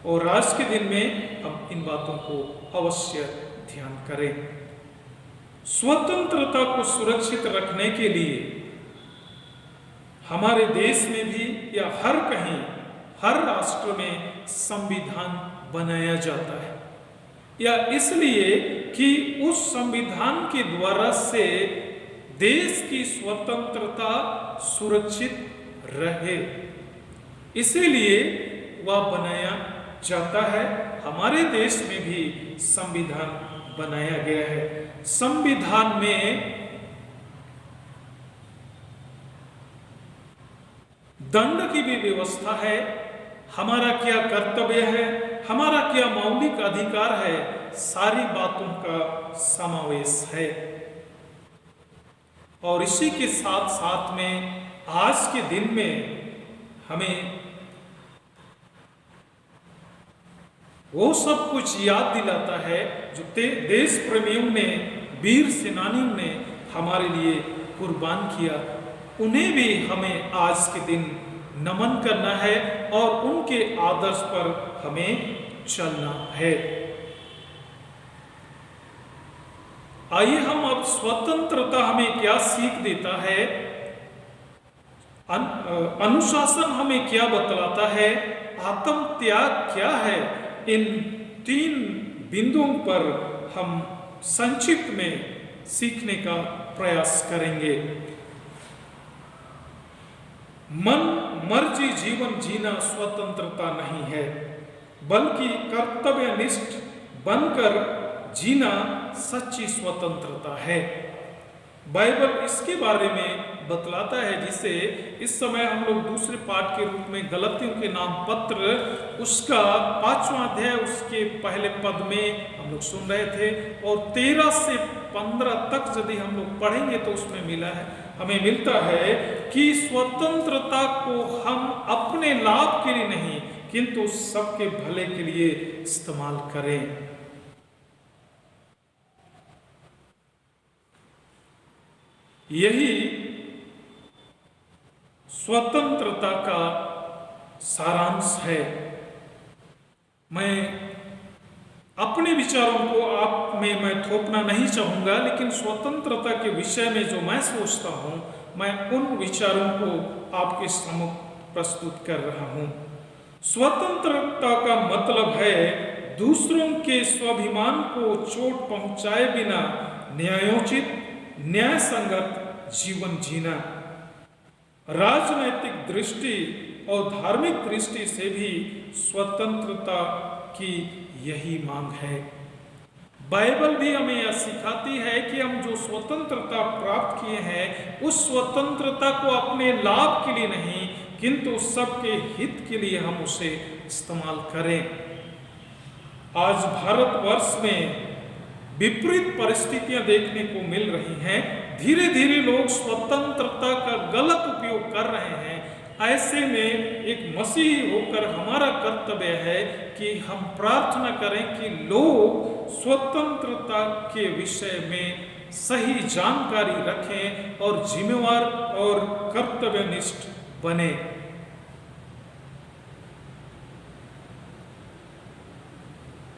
और आज के दिन में हम इन बातों को अवश्य ध्यान करें। स्वतंत्रता को सुरक्षित रखने के लिए हमारे देश में भी या हर कहीं, हर राष्ट्र में संविधान बनाया जाता है, या इसलिए कि उस संविधान के द्वारा से देश की स्वतंत्रता सुरक्षित रहे, इसीलिए वह बनाया जाता है। हमारे देश में भी संविधान बनाया गया है। संविधान में दंड की भी व्यवस्था है, हमारा क्या कर्तव्य है, हमारा क्या मौलिक अधिकार है, सारी बातों का समावेश है। और इसी के साथ साथ में आज के दिन में हमें वो सब कुछ याद दिलाता है जो देश प्रेमियों ने, वीर सेनानियों ने हमारे लिए कुर्बान किया। उन्हें भी हमें आज के दिन नमन करना है और उनके आदर्श पर हमें चलना है। आइए हम अब स्वतंत्रता हमें क्या सीख देता है, अनुशासन हमें क्या बतलाता है, आत्म त्याग क्या है, इन 3 बिंदुओं पर हम संक्षिप्त में सीखने का प्रयास करेंगे। मन मर्जी जीवन जीना स्वतंत्रता नहीं है, बल्कि कर्तव्यनिष्ठ बनकर जीना सच्ची स्वतंत्रता है। बाइबल इसके बारे में बतलाता है, जिसे इस समय हम लोग दूसरे पाठ के रूप में गलतियों के नाम पत्र उसका 5वां अध्याय उसके पहले पद में हम लोग सुन रहे थे, और 13 से 15 तक यदि हम लोग पढ़ेंगे तो उसमें हमें मिलता है कि स्वतंत्रता को हम अपने लाभ के लिए नहीं किंतु सबके भले के लिए इस्तेमाल करें। यही स्वतंत्रता का सारांश है। मैं अपने विचारों को आप में मैं थोपना नहीं चाहूंगा, लेकिन स्वतंत्रता के विषय में जो मैं सोचता हूं, मैं उन विचारों को आपके सम्मुख प्रस्तुत कर रहा हूं। स्वतंत्रता का मतलब है दूसरों के स्वाभिमान को चोट पहुंचाए बिना न्यायोचित, न्याय संगत जीवन जीना। राजनैतिक दृष्टि और धार्मिक दृष्टि से भी स्वतंत्रता की यही मांग है। बाइबल भी हमें यह सिखाती है कि हम जो स्वतंत्रता प्राप्त किए हैं, उस स्वतंत्रता को अपने लाभ के लिए नहीं किंतु सबके हित के लिए हम उसे इस्तेमाल करें। आज भारतवर्ष में विपरीत परिस्थितियां देखने को मिल रही हैं। धीरे धीरे लोग स्वतंत्रता का गलत उपयोग कर रहे हैं। ऐसे में एक मसीही होकर हमारा कर्तव्य है कि हम प्रार्थना करें कि लोग स्वतंत्रता के विषय में सही जानकारी रखें और जिम्मेवार और कर्तव्यनिष्ठ बने।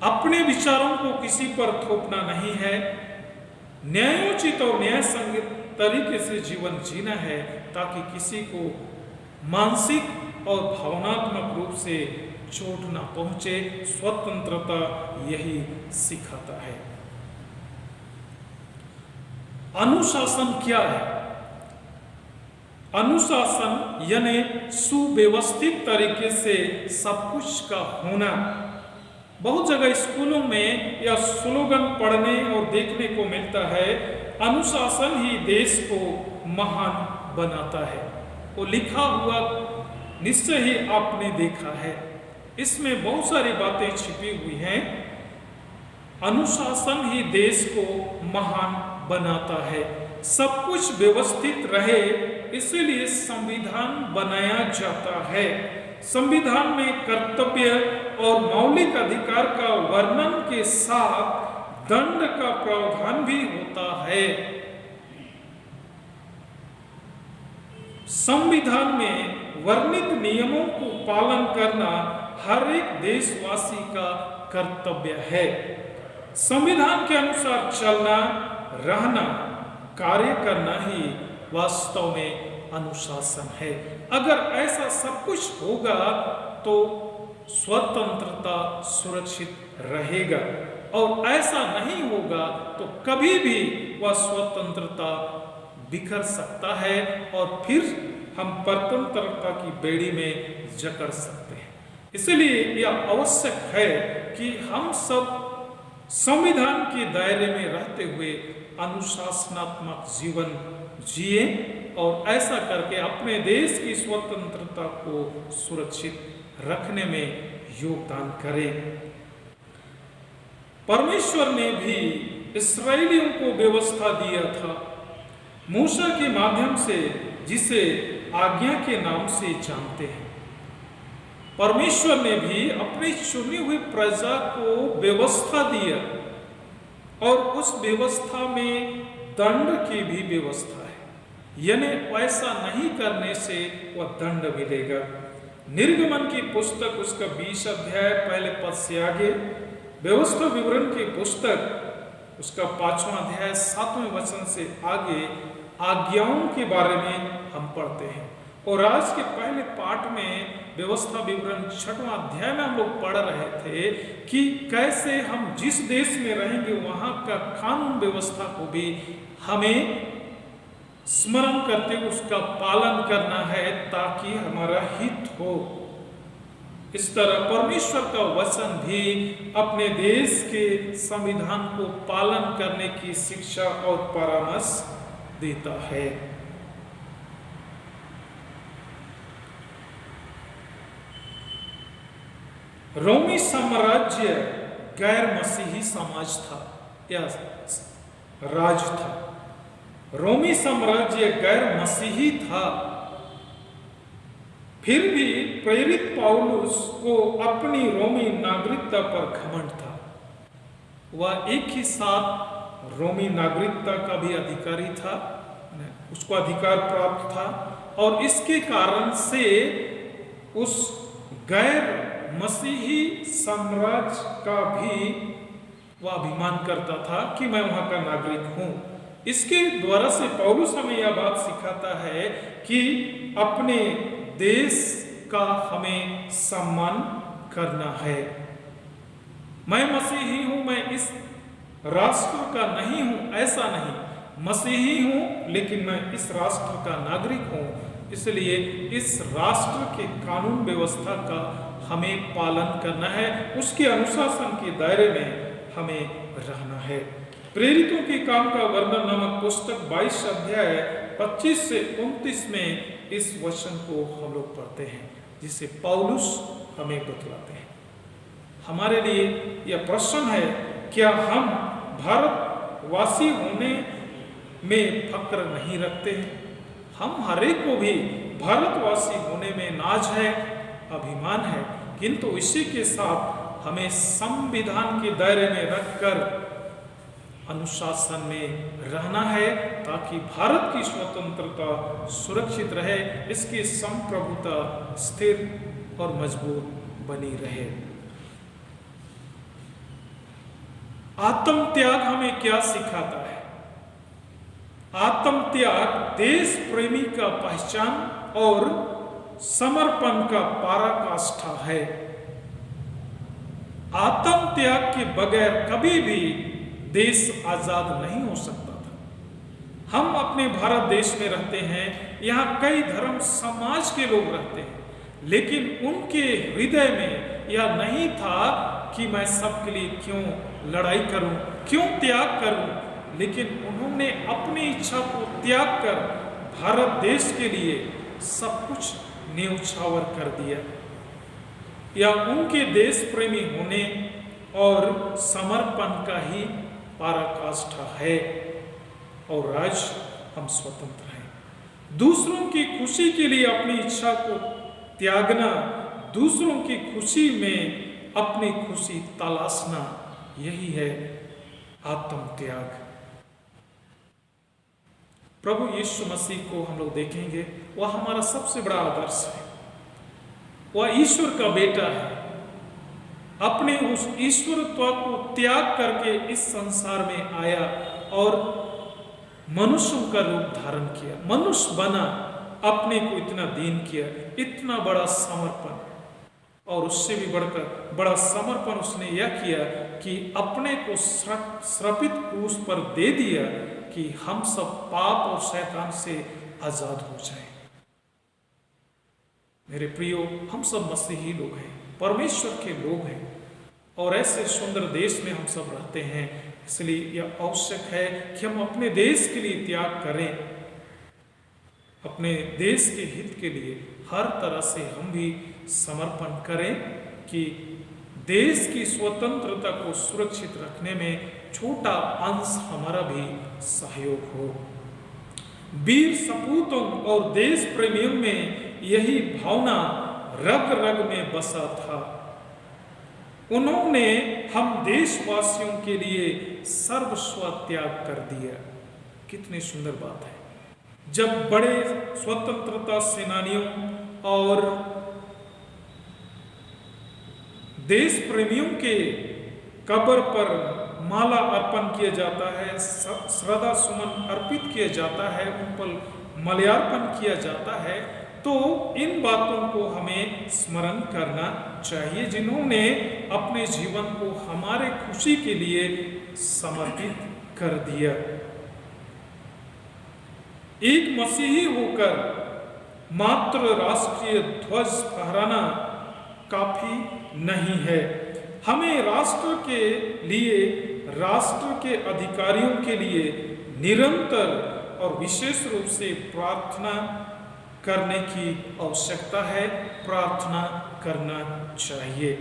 अपने विचारों को किसी पर थोपना नहीं है, न्यायोचित और न्याय संगत तरीके से जीवन जीना है, ताकि किसी को मानसिक और भावनात्मक रूप से चोट न पहुंचे। स्वतंत्रता यही सिखाता है। अनुशासन क्या है? अनुशासन यानी सुव्यवस्थित तरीके से सब कुछ का होना। बहुत जगह स्कूलों में यह स्लोगन पढ़ने और देखने को मिलता है, अनुशासन ही देश को महान बनाता है। वो लिखा हुआ निश्चय ही आपने देखा है, इसमें बहुत सारी बातें छिपी हुई हैं। अनुशासन ही देश को महान बनाता है, सब कुछ व्यवस्थित रहे, इसीलिए संविधान बनाया जाता है। संविधान में कर्तव्य और मौलिक अधिकार का वर्णन के साथ दंड का प्रावधान भी होता है। संविधान में वर्णित नियमों को पालन करना हर एक देशवासी का कर्तव्य है। संविधान के अनुसार चलना, रहना, कार्य करना ही वास्तव में अनुशासन है। अगर ऐसा सब कुछ होगा तो स्वतंत्रता सुरक्षित रहेगा, और ऐसा नहीं होगा तो कभी भी वह स्वतंत्रता बिखर सकता है और फिर हम परतंत्रता की बेड़ी में जकड़ सकते हैं। इसलिए यह आवश्यक है कि हम सब संविधान के दायरे में रहते हुए अनुशासनात्मक जीवन जिए और ऐसा करके अपने देश की स्वतंत्रता को सुरक्षित रखने में योगदान करें। परमेश्वर ने भी इस्राएलियों को व्यवस्था दिया था मूसा के माध्यम से, जिसे आज्ञा के नाम से जानते हैं। परमेश्वर ने भी अपनी चुनी हुई प्रजा को व्यवस्था दिया, और उस व्यवस्था में दंड की भी व्यवस्था है, यानी ऐसा नहीं करने से वह दंड मिलेगा। निर्गमन की पुस्तक उसका 20 अध्याय पहले पद से आगे, व्यवस्था विवरण की पुस्तक उसका 5वां अध्याय 7वें वचन से आगे आज्ञाओं के बारे में हम पढ़ते हैं। और आज के पहले पाठ में व्यवस्था विवरण 6वां अध्याय में हम लोग पढ़ रहे थे कि कैसे हम जिस देश में रहेंगे वहां का कानून व्यवस्था को भी हमें स्मरण करते हुए उसका पालन करना है ताकि हमारा हित हो। इस तरह परमेश्वर का वचन भी अपने देश के संविधान को पालन करने की शिक्षा और परामर्श देता है। रोमी साम्राज्य गैर मसीही समाज था या राज था। रोमी साम्राज्य गैर मसीही था, फिर भी प्रेरित पौलुस को अपनी रोमी नागरिकता पर घमंड था। वह एक ही साथ रोमी नागरिकता का भी अधिकारी था, उसको अधिकार प्राप्त था, और इसके कारण से उस गैर मसीही साम्राज्य का भी वह अभिमान करता था कि मैं वहां का नागरिक हूं। इसके द्वारा से पौलुस हमें यह बात सिखाता है कि अपने देश का हमें सम्मान करना है। मैं मसीही हूं, मैं इस राष्ट्र का नहीं हूं, ऐसा नहीं। मसीही हूं लेकिन मैं इस राष्ट्र का नागरिक हूं, इसलिए इस राष्ट्र के कानून व्यवस्था का हमें पालन करना है, उसके अनुशासन के दायरे में हमें रहना है। प्रेरितों के काम का वर्णन नामक पुस्तक 22 अध्याय 25 से 29 में इस वचन को हम लोग पढ़ते हैं, जिसे पौलुस हमें बतलाते हैं। हमारे लिए यह प्रश्न है, क्या हम भारतवासी होने में फक्र नहीं रखते हैं? हम हरेक को भी भारतवासी होने में नाज है, अभिमान है, किंतु इसी के साथ हमें संविधान के दायरे में रखकर अनुशासन में रहना है ताकि भारत की स्वतंत्रता सुरक्षित रहे, इसकी संप्रभुता स्थिर और मजबूत बनी रहे। आत्म त्याग हमें क्या सिखाता है? आत्म त्याग देश प्रेमी का पहचान और समर्पण का पराकाष्ठा है। आत्म त्याग के बगैर कभी भी देश आजाद नहीं हो सकता था। हम अपने भारत देश में रहते हैं, यहाँ कई धर्म समाज के लोग रहते हैं, लेकिन उनके हृदय में यह नहीं था कि मैं सबके लिए क्यों लड़ाई करूं, क्यों त्याग करूं, लेकिन उन्होंने अपनी इच्छा को त्याग कर भारत देश के लिए सब कुछ न्यौछावर कर दिया। यह उनके देश प्रेमी होने और समर्पण का ही पराकाष्ठा है। और आज हम स्वतंत्र हैं। दूसरों की खुशी के लिए अपनी इच्छा को त्यागना, दूसरों की खुशी में अपनी खुशी तलाशना, यही है आत्म त्याग। प्रभु यीशु मसीह को हम लोग देखेंगे, वह हमारा सबसे बड़ा आदर्श है। वह ईश्वर का बेटा है, अपने उस ईश्वरत्व को त्याग करके इस संसार में आया और मनुष्यों का रूप धारण किया, मनुष्य बना, अपने को इतना दीन किया, इतना बड़ा समर्पण। और उससे भी बढ़कर बड़ा समर्पण उसने यह किया कि अपने को श्रापित क्रूस पर दे दिया कि हम सब पाप और शैतान से आजाद हो जाएं। मेरे प्रियो, हम सब मसीही लोग हैं, परमेश्वर के लोग हैं और ऐसे सुंदर देश में हम सब रहते हैं। इसलिए यह आवश्यक है कि हम अपने देश के लिए त्याग करें, अपने देश के हित के लिए हर तरह से हम भी समर्पण करें कि देश की स्वतंत्रता को सुरक्षित रखने में छोटा अंश हमारा भी सहयोग हो। वीर सपूतों और देश प्रेमियों में यही भावना रग रग में बसा था। उन्होंने हम देशवासियों के लिए सर्वस्व त्याग कर दिया। कितनी सुंदर बात है। जब बड़े स्वतंत्रता सेनानियों और देश प्रेमियों के कब्र पर माला अर्पण किया जाता है, श्रद्धा सुमन अर्पित किया जाता है, उन पर माल्यार्पण किया जाता है, तो इन बातों को हमें स्मरण करना चाहिए, जिन्होंने अपने जीवन को हमारे खुशी के लिए समर्पित कर दिया। एक मसीही होकर मात्र राष्ट्रीय ध्वज फहराना काफी नहीं है। हमें राष्ट्र के लिए, राष्ट्र के अधिकारियों के लिए निरंतर और विशेष रूप से प्रार्थना करने की आवश्यकता है, प्रार्थना करना चाहिए।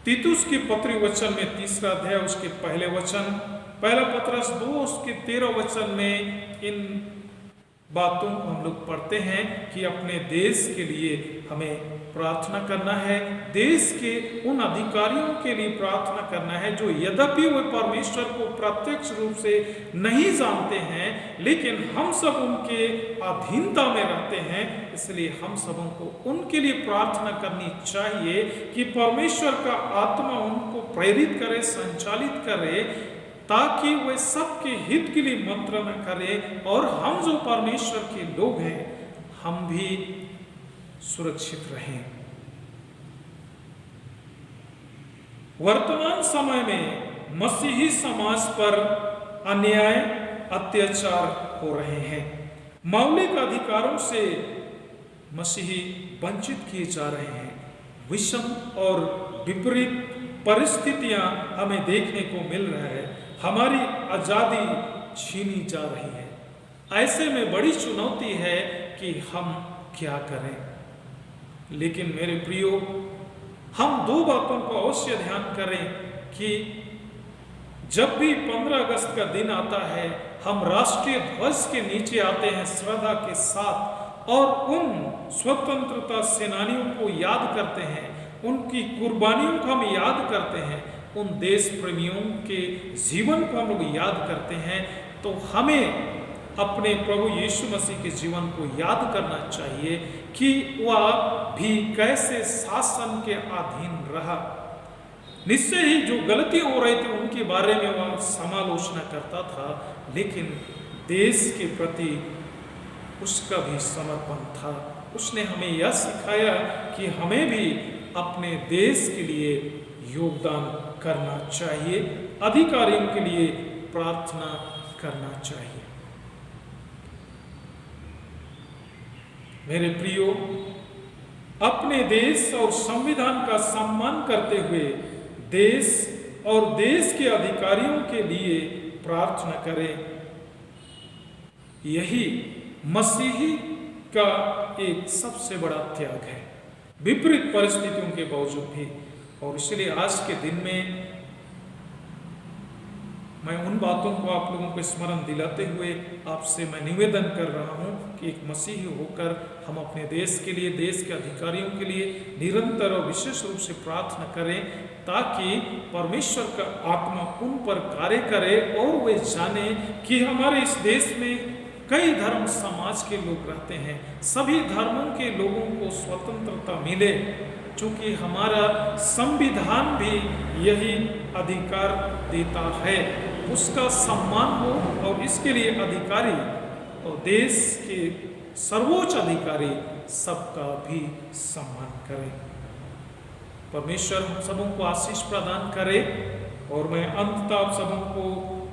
तीतुस की पत्री वचन में 3 अध्याय उसके पहले वचन, पहला पत्रस 2 उसके 13 वचन में इन बातों को हम लोग पढ़ते हैं कि अपने देश के लिए हमें प्रार्थना करना है, देश के उन अधिकारियों के लिए प्रार्थना करना है जो यद्यपि वे परमेश्वर को प्रत्यक्ष रूप से नहीं जानते हैं, लेकिन हम सब उनके अधीनता में रहते हैं। इसलिए हम सबों को उनके लिए प्रार्थना करनी चाहिए कि परमेश्वर का आत्मा उनको प्रेरित करे, संचालित करे, ताकि वे सबके हित के लिए मंत्रणा करें और हम जो परमेश्वर के लोग हैं हम भी सुरक्षित रहें। वर्तमान समय में मसीही समाज पर अन्याय, अत्याचार हो रहे हैं। मौलिक अधिकारों से मसीही वंचित किए जा रहे हैं। विषम और विपरीत परिस्थितियां हमें देखने को मिल रहा है। हमारी आजादी छीनी जा रही है। ऐसे में बड़ी चुनौती है कि हम क्या करें। लेकिन मेरे प्रियो, हम 2 बातों को अवश्य ध्यान करें कि जब भी 15 अगस्त का दिन आता है, हम राष्ट्रीय ध्वज के नीचे आते हैं श्रद्धा के साथ और उन स्वतंत्रता सेनानियों को याद करते हैं, उनकी कुर्बानियों को हम याद करते हैं, उन देश प्रेमियों के जीवन को हम लोग याद करते हैं। तो हमें अपने प्रभु यीशु मसीह के जीवन को याद करना चाहिए कि वह भी कैसे शासन के अधीन रहा। निश्चय ही जो गलती हो रही थी उनके बारे में वह समालोचना करता था, लेकिन देश के प्रति उसका भी समर्पण था। उसने हमें यह सिखाया कि हमें भी अपने देश के लिए योगदान करना चाहिए, अधिकारियों के लिए प्रार्थना करना चाहिए। मेरे प्रियो, अपने देश और संविधान का सम्मान करते हुए देश और देश के अधिकारियों के लिए प्रार्थना करें। यही मसीही का एक सबसे बड़ा त्याग है, विपरीत परिस्थितियों के बावजूद भी। और इसलिए आज के दिन में मैं उन बातों को आप लोगों को स्मरण दिलाते हुए आपसे मैं निवेदन कर रहा हूं कि एक मसीही होकर हम अपने देश के लिए, देश के अधिकारियों के लिए निरंतर और विशेष रूप से प्रार्थना करें, ताकि परमेश्वर का आत्मा उन पर कार्य करे और वे जाने कि हमारे इस देश में कई धर्म समाज के लोग रहते हैं, सभी धर्मों के लोगों को स्वतंत्रता मिले, क्योंकि हमारा संविधान भी यही अधिकार देता है, उसका सम्मान हो। और इसके लिए अधिकारी और देश के सर्वोच्च अधिकारी सबका भी सम्मान करें। परमेश्वर हम सबों को आशीष प्रदान करे। और मैं अंततः आप सबों को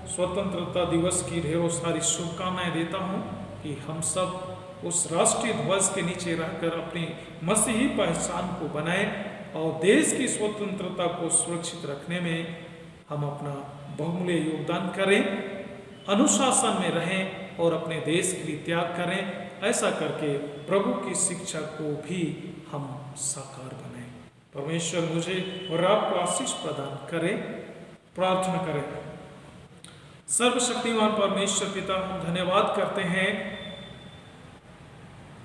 स्वतंत्रता दिवस की ढेरों सारी शुभकामनाएं देता हूं कि हम सब उस राष्ट्रीय ध्वज के नीचे रहकर अपनी मसीही पहचान को बनाएं और देश की स्वतंत्रता को सुरक्षित रखने में हम अपना बहुमूल्य योगदान करें, अनुशासन में रहें और अपने देश के लिए त्याग करें। ऐसा करके प्रभु की शिक्षा को भी हम साकार बनाएं। परमेश्वर मुझे और आपको आशीष प्रदान करे। प्रार्थना करें। सर्वशक्तिमान परमेश्वर पिता, हम धन्यवाद करते हैं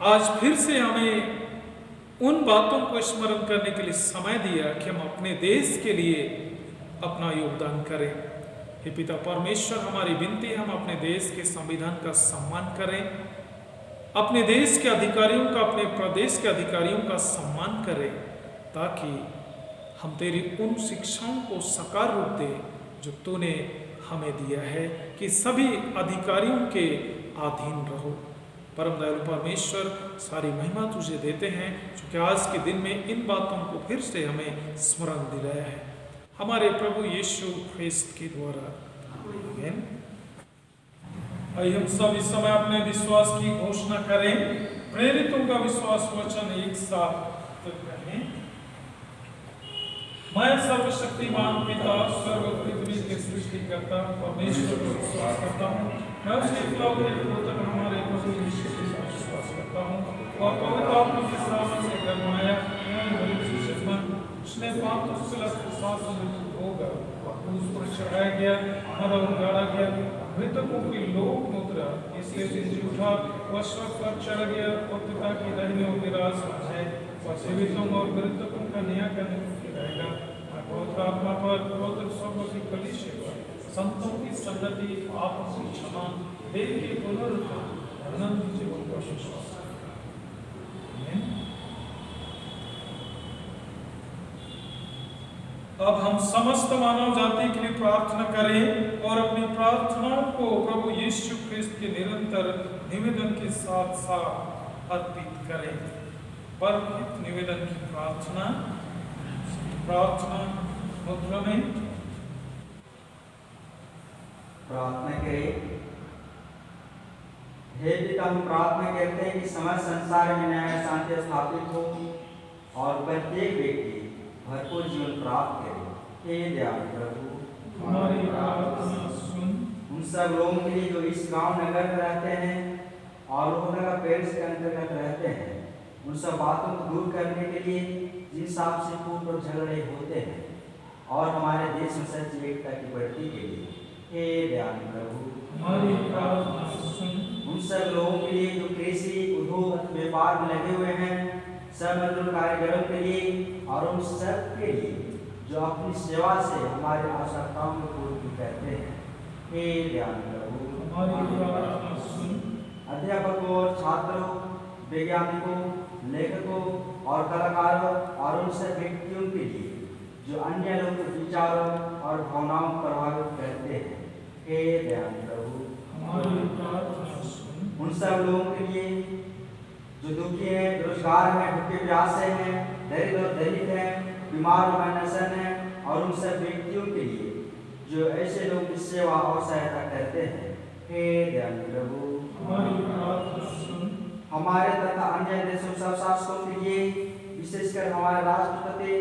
आज फिर से हमें उन बातों को स्मरण करने के लिए समय दिया कि हम अपने देश के लिए अपना योगदान करें। हे पिता परमेश्वर, हमारी विनती है हम अपने देश के संविधान का सम्मान करें, अपने देश के अधिकारियों का, अपने प्रदेश के अधिकारियों का सम्मान करें, ताकि हम तेरी उन शिक्षाओं को साकार रूप दे जो तूने हमें दिया है कि सभी अधिकारियों के अधीन रहो। परम दयालु परमेश्वर, सारी महिमा तुझे देते हैं क्योंकि आज के दिन में इन बातों को फिर से हमें स्मरण दिलाया है हमारे प्रभु यीशु ख्रिस्त के द्वारा। आमीन। आइए हम सब इस समय अपने विश्वास की घोषणा करें। प्रेरितों का विश्वास वचन एक साथ कहें। मैं सर्वशक्तिमान पिता, सर्व पृथ्वी के सृष्टिकर्ता परमेश्वर को विश्वास करता हूँ। मैं उसके इकलौते पुत्र हमारे प्रभु यीशु मसीह पर विश्वास करता हूँ और पवित्र आत्मा के सामने से गरमाया उसने होगा उस पर चढ़ाया गया, मरा और गाड़ा गया, मृतकों की लोक मुद्रा इसलिए जिंदगी उठा, वह स्वर्ग पर चढ़ गया और पिता की दाहिने ओर विराजमान है और जीवितों और मृतकों का न्याय करने को रहेगा। पवित्र आत्मा पर, पवित्र स्वर्ग की कलीसिया पर, संतों की संगति, आपस की क्षमा, देह के पुनरुत्थान, अनंत जीवन का विश्वास। अब हम समस्त मानव जाति के लिए प्रार्थना करें और अपनी प्रार्थनाओं को प्रभु यीशु ख्रिस्त के निरंतर निवेदन के साथ साथ अर्पित करें। परमहित निवेदन की प्रार्थना मुद्रा में प्रार्थना करें। हे पिता, हम प्रार्थना करते हैं कि समस्त संसार में न्याय शांति स्थापित हो और प्रत्येक व्यक्ति भरपूर जीवन प्राप्त करे। हे दयालु प्रभु, हमारी प्रार्थना सुन। उन सब लोगों के लिए जो इस गांव नगर में रहते हैं और लोहनगर पेरिस के अंतर्गत रहते हैं, उन सब बातों को दूर करने के लिए जिन हिसाब से पूर्व झगड़े होते हैं और हमारे देश में सच्ची एकता की बढ़ती के लिए, हे दयालु प्रभु, हमारी प्रार्थना सुन। उन सब लोगों के लिए जो कृषि, उद्योग, व्यापार में लगे हुए हैं, सब मजदूर कारीगरों के लिए और उन सब के लिए जो अपनी सेवा से हमारी आवश्यकताओं को पूर्ण करते हैं, हे दयालु प्रभु, हमारी प्रार्थना सुन। अध्यापकों और छात्रों, वैज्ञानिकों, लेखकों और कलाकारों और उन सब व्यक्तियों के लिए जो अन्य लोगों के विचारों और भावनाओं को प्रभावित करते हैं, हे दयालु प्रभु, हमारी प्रार्थना सुन। उन सब लोगों के लिए जो दुखी हैं, बेरोजगार हैं, भूखे प्यासे हैं, दरिद्र और दलित हैं, बीमार और बेनसन हैं और उन सब व्यक्तियों के लिए जो ऐसे लोगों की सेवा और सहायता करते हैं, हे दयालु प्रभु हमारी प्रार्थना सुन। हमारे तथा अन्य देशों सब शासकों के लिए, विशेषकर हमारे राष्ट्रपति,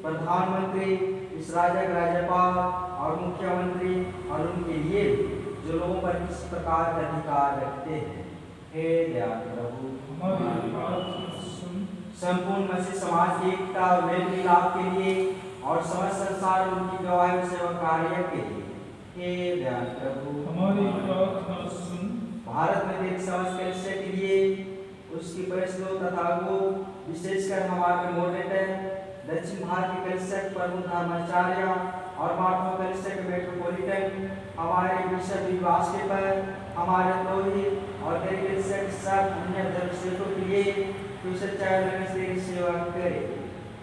प्रधानमंत्री, इस राज्य के राज्यपाल और मुख्यमंत्री और उनके लिए जो लोगों पर किस प्रकार का अधिकार रखते हैं, हे दयालु प्रभु हमारी प्रार्थना सुन। संपूर्ण मसीह समाज की एकता और मेल मिलाप के लिए और समस्त संसार उनकी गवाही और सेवा कार्य के लिए, हे दयालु प्रभु हमारी प्रार्थना सुन। भारत में देख समझ कलिसिया के लिए, उसकी परिषदों तथा वो विशेषकर हमारे मॉडरेटर, दक्षिण भारत के कलिसिया के प्रमुख धर्माचार्य और मार्टो कलिसिया के मेट्रोपोलिटन, हमारे बिशप विवास के पर, हमारे पुरोहित और गैर कलिसिया के सब अन्य धर्मसेवकों के लिए तू सच्चाई और नम्रता की सेवा करे,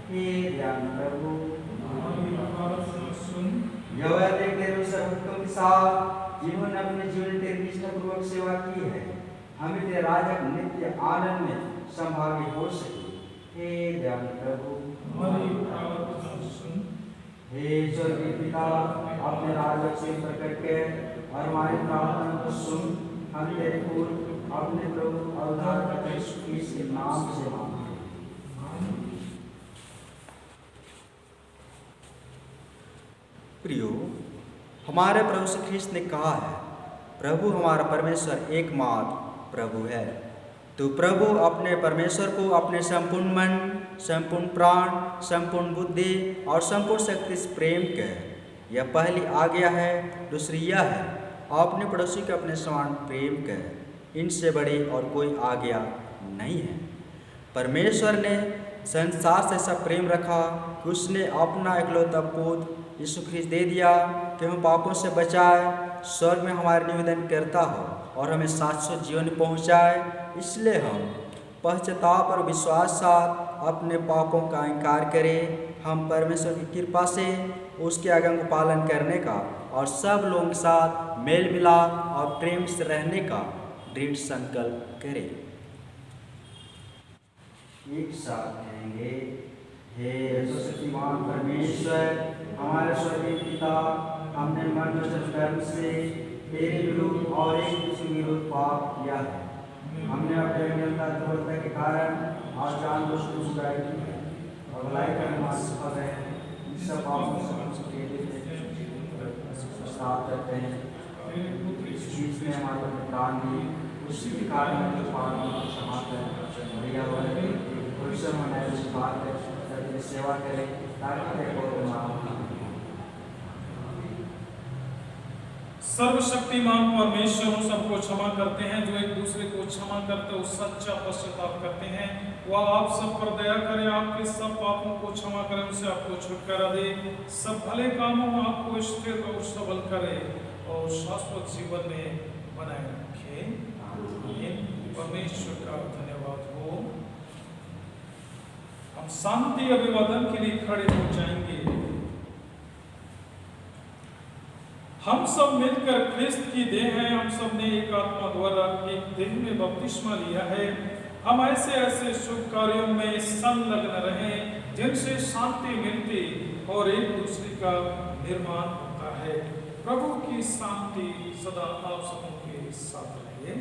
हे दयालु प्रभु हमारी प्रार्थना सुन। यहोवा तेरे भक्तों के साथ जिन्होंने अपने जीवन तेरी निष्ठापूर्वक सेवा की है, हमें तेरे राज्य के नित्य आनंद में संभागी हो सके, हे दयालु प्रभु हमारी प्रार्थना सुन। हे स्वर्गीय पिता, अपने राज्य से प्रकट कर और हमारी प्रार्थना को सुन। हम तेरे फूल अपने प्रभु और उद्धारकर्ता यीशु मसीह के नाम से मांगते हैं। प्रियो, हमारे प्रभु श्री ख्रिस्त ने कहा है, प्रभु हमारा परमेश्वर एकमात्र प्रभु है। तो प्रभु अपने परमेश्वर को अपने संपूर्ण मन, संपूर्ण प्राण, संपूर्ण बुद्धि और संपूर्ण शक्ति से प्रेम कर। यह पहली आज्ञा है। दूसरी यह है, अपने पड़ोसी को अपने समान प्रेम कर। इनसे बड़ी और कोई आज्ञा नहीं है। परमेश्वर ने संसार से ऐसा प्रेम रखा कि उसने अपना इकलौता पुत्र यीशु ख्रिस्त दे दिया कि हम पापों से बचाए, स्वर्ग में हमारा निवेदन करता हो और हमें शाश्वत जीवन पहुँचाए। इसलिए हम पश्चाताप और विश्वास साथ अपने पापों का इंकार करें। हम परमेश्वर की कृपा से उसके आज्ञा का पालन करने का और सब लोगों के साथ मेल मिलाप और प्रेम से रहने का दृढ़ संकल्प करें। एक साथ कहेंगे, हे सर्वशक्तिमान परमेश्वर, हमारे स्वर्गीय पिता, हमने मन वचन कर्म से तेरे विरुद्ध और एक दूसरे के विरुद्ध पाप किया है। हमने अपने अज्ञानता दुर्बलता के कारण और जानबूझकर बुराई की है और भलाई करने में सफल रहे हैं। इस सब पापों से हम सबके साथ करते हैं। इस बीच में हमारे प्राण दिए, उसी के कारण हम पापों को क्षमा करें। भैया वाले पुरुषों में बात कर सेवा करें ताकि तेरे को नाम सर्वशक्तिमान परमेश्वर उन सबको क्षमा करते हैं जो एक दूसरे को क्षमा करते हो सच्चा पश्चाताप करते हैं। वह आप सब पर दया करे, आपके सब पापों को क्षमा करे, उनसे आपको छुटकारा दे, सब भले कामों में आपको स्थिर और सबल करे और शाश्वत जीवन में बनाए रखे। परमेश्वर का धन्यवाद हो। हम शांति अभिवादन के लिए खड़े हो जाएंगे। हम सब मिलकर ख्रिस्त की देह हैं। हम सब ने एक आत्मा द्वारा एक देह में बपतिस्मा लिया है। हम ऐसे ऐसे शुभ कार्यों में संलग्न रहें जिनसे शांति मिलती और एक दूसरे का निर्माण होता है। प्रभु की शांति सदा आप सबों के साथ रहे।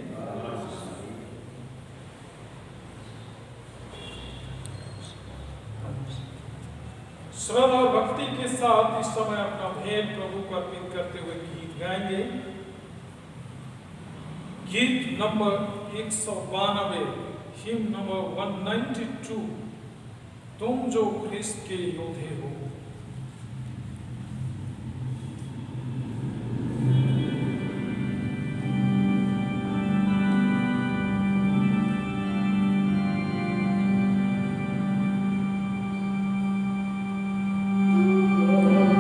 श्रद्धा और भक्ति के साथ इस समय अपना भेंट प्रभु को अर्पित करते हुए गीत गाएंगे। गीत नंबर 192, हिम नंबर 192, तुम जो ख्रिस्त के योद्धे हो।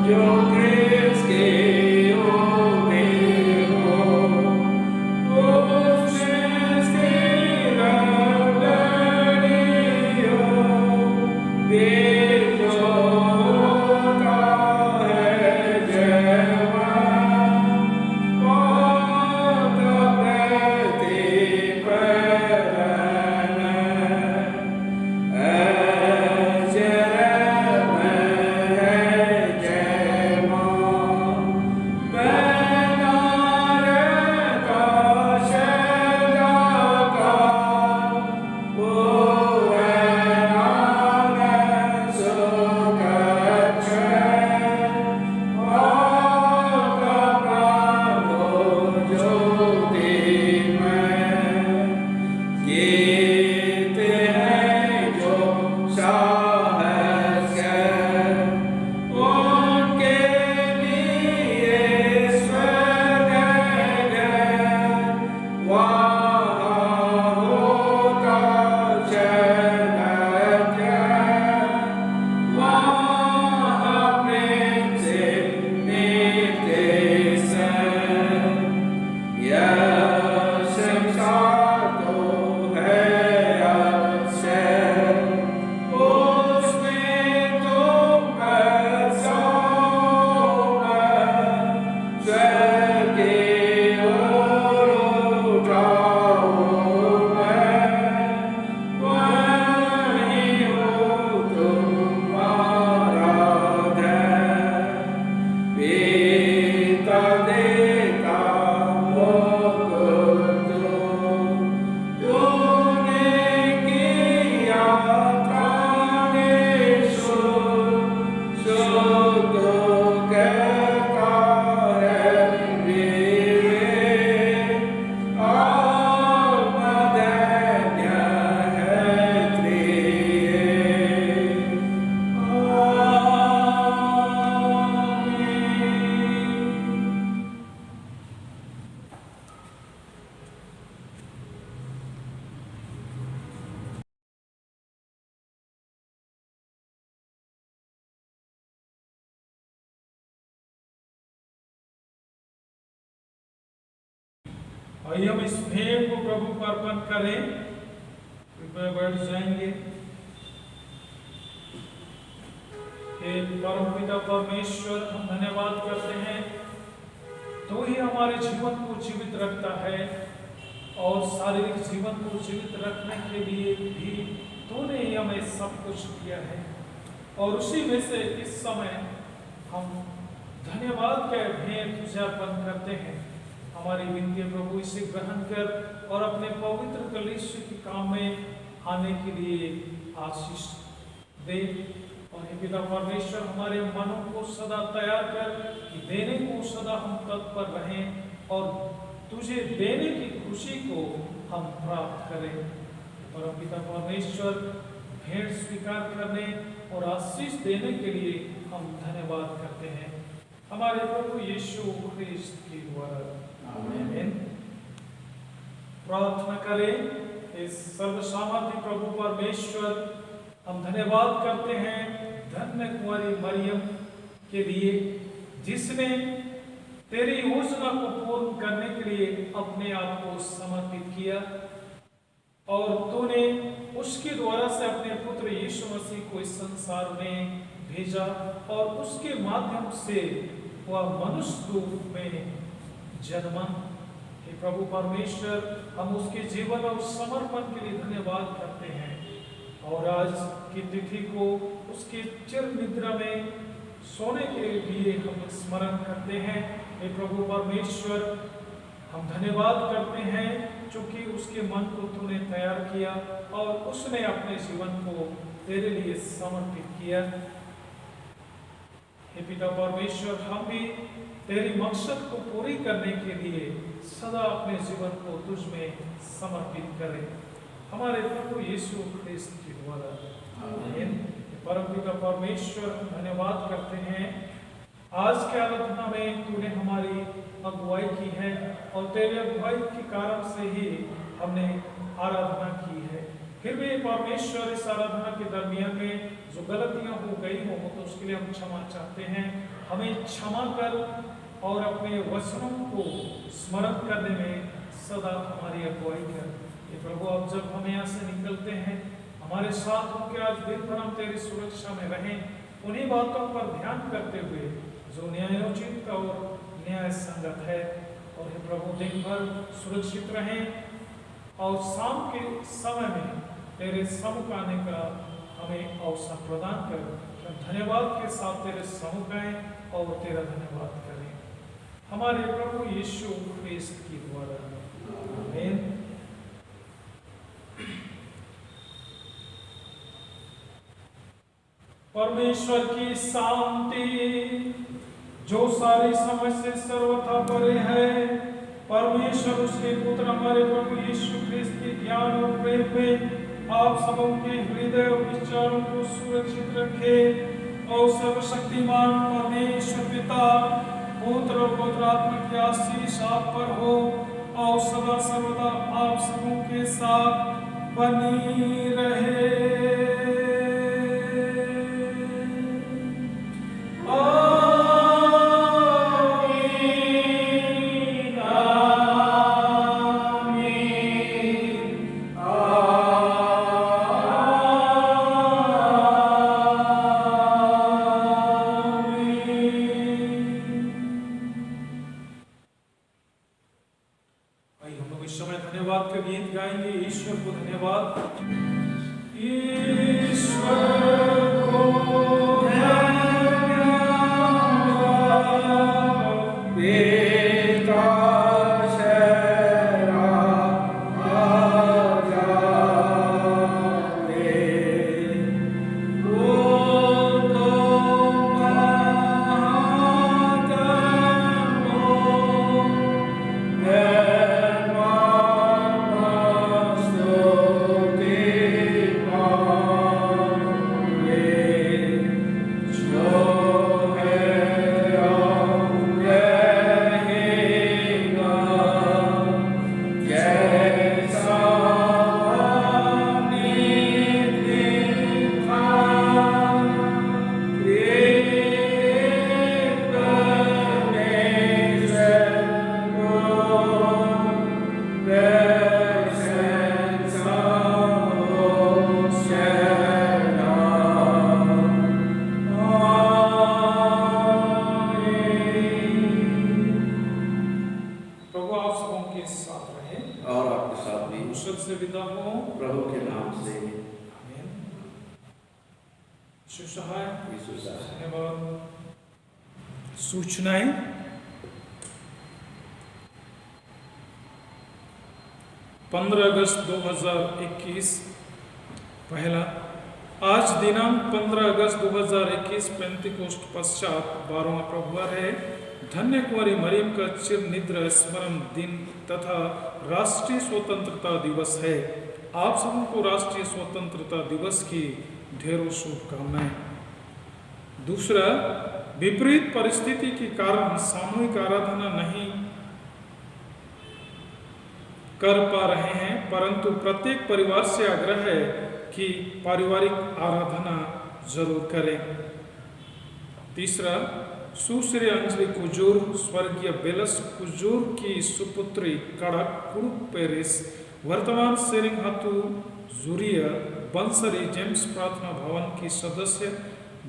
Deus आइए हम इस भेंट को प्रभु को अर्पण करें। कृपया बैठ जाएंगे। हे परम पिता परमेश्वर, हम धन्यवाद करते हैं, तो ही हमारे जीवन को जीवित रखता है और शारीरिक जीवन को जीवित रखने के लिए भी तूने ही हमें सब कुछ दिया है। और उसी में से इस समय हम धन्यवाद के भेंट तुझे अर्पण करते हैं। हमारी विनती प्रभु इसे ग्रहण कर और अपने पवित्र कलीसिया के काम में आने के लिए आशीष दे। और हे पिता परमेश्वर, हमारे मनों को सदा तैयार कर कि देने को सदा हम तत्पर रहें और तुझे देने की खुशी को हम प्राप्त करें। परम पिता परमेश्वर, भेंट स्वीकार करने और आशीष देने के लिए हम धन्यवाद करते हैं हमारे प्रभु यीशु ख्रिस्त के द्वारा। आमीन। प्रार्थना करें। इस सर्वसामर्थी प्रभु परमेश्वर, हम धन्यवाद करते हैं धन्य कुंवारी मरियम के लिए, जिसने तेरी योजना को पूर्ण करने के लिए अपने आप को समर्पित किया और तूने उसके द्वारा से अपने पुत्र यीशु मसीह को इस संसार में भेजा और उसके माध्यम से वह मनुष्य रूप में जन्मा। हे प्रभु परमेश्वर, हम उसके जीवन और समर्पण के लिए धन्यवाद करते हैं और आज की तिथि को उसके चिर निद्रा में सोने के लिए हम स्मरण करते हैं। हे प्रभु परमेश्वर, हम धन्यवाद करते हैं क्योंकि उसके मन को तूने तैयार किया और उसने अपने जीवन को तेरे लिए समर्पित किया। हे पिता परमेश्वर, हम भी तेरी मकसद को पूरी करने के लिए सदा अपने जीवन को तुझ में समर्पित करें हमारे प्रभु यीशु ख्रिस्त के द्वारा। आमीन। परम पिता परमेश्वर, धन्यवाद करते हैं आज के आराधना में तूने हमारी अगुवाई की है और तेरे अगुवाई के कारण से ही हमने आराधना की है। फिर भी परमेश्वर, इस आराधना के दरमियान में जो गलतियां हो गई हो तो उसके लिए हम क्षमा चाहते हैं। हमें क्षमा कर और अपने वचनों को स्मरण करने में सदा हमारी अगुवाई कर। ये प्रभु, अब जब हम यहाँ से निकलते हैं, हमारे साथ होकर आज दिन भर हम तेरी सुरक्षा में रहें। उन्हीं बातों पर ध्यान करते हुए जो न्यायोचित और न्याय संगत है। और हे प्रभु, दिन भर सुरक्षित रहें और शाम के समय में तेरे सम्मुख आने का हमें अवसर प्रदान कर धन्यवाद के साथ तेरे सम्मुख आए और तेरा धन्यवाद करें हमारे प्रभु यीशु ख्रिस्त के द्वारा। आमीन। परमेश्वर की शांति जो सारी समझ से सर्वथा परे है, परमेश्वर उसके पुत्र हमारे प्रभु यीशु ख्रिस्त के ज्ञान और प्रेम में आप सबों के हृदय और विचारों को सुरक्षित रखे और सर्वशक्तिमान परमेश्वर पिता, पुत्र और पवित्र आत्मा की आशीष आप पर हो और सदा सर्वदा आप सबों के साथ बनी रहे। Yeah. से विदा हो प्रभु के नाम से। सुसहाय यीशु साहब। धन्यवाद। सूचनाएं। अगस्त 2021 पहला। आज दिनांक 15 अगस्त 2021 पेंतिकोस्ट पश्चात 12वां प्रभुवार है। धन्य कुंवारी मरियम का चिर निद्रा स्मरण दिन तथा राष्ट्रीय स्वतंत्रता दिवस है। आप सबको राष्ट्रीय स्वतंत्रता दिवस की ढेरों शुभकामनाएं। दूसरा, विपरीत परिस्थिति के कारण सामूहिक आराधना नहीं कर पा रहे हैं, परंतु प्रत्येक परिवार से आग्रह है कि पारिवारिक आराधना जरूर करें। तीसरा, सुश्री अंजलि कुजूर स्वर्गीय बेलस कुजूर की सुपुत्री कड़क कुरुक पेरिस वर्तमान सेरिंग हतु जूरिया बंसरी जेम्स प्रार्थना भवन की सदस्य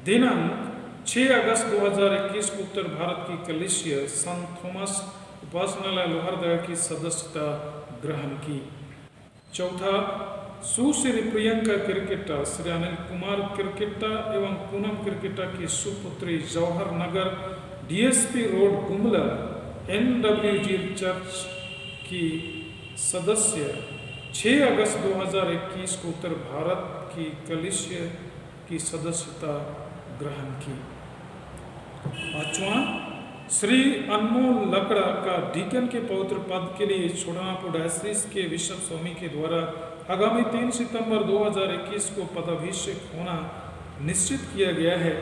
दिनांक 6 अगस्त 2021 को उत्तर भारत की कलिसिया संत थॉमस उपासनालय लोहरदगा की सदस्यता ग्रहण की। चौथा, सुश्री प्रियंका क्रिकेटा श्री अनिल कुमार क्रिकेटा एवं पूनम क्रिकेटा की सुपुत्री Jawahar Nagar DSP road Gumla NWG church की सदस्य 6 अगस्त 2021 को उत्तर भारत की कलिसिया की सदस्यता ग्रहण की। पांचवा, श्री अनमोल लकड़ा का डीकन के पवित्र पद के लिए छोटानागपुर डायसिस के बिशप स्वामी के द्वारा आगामी 3 सितंबर 2021 को पदाभिषेक होना निश्चित किया गया है।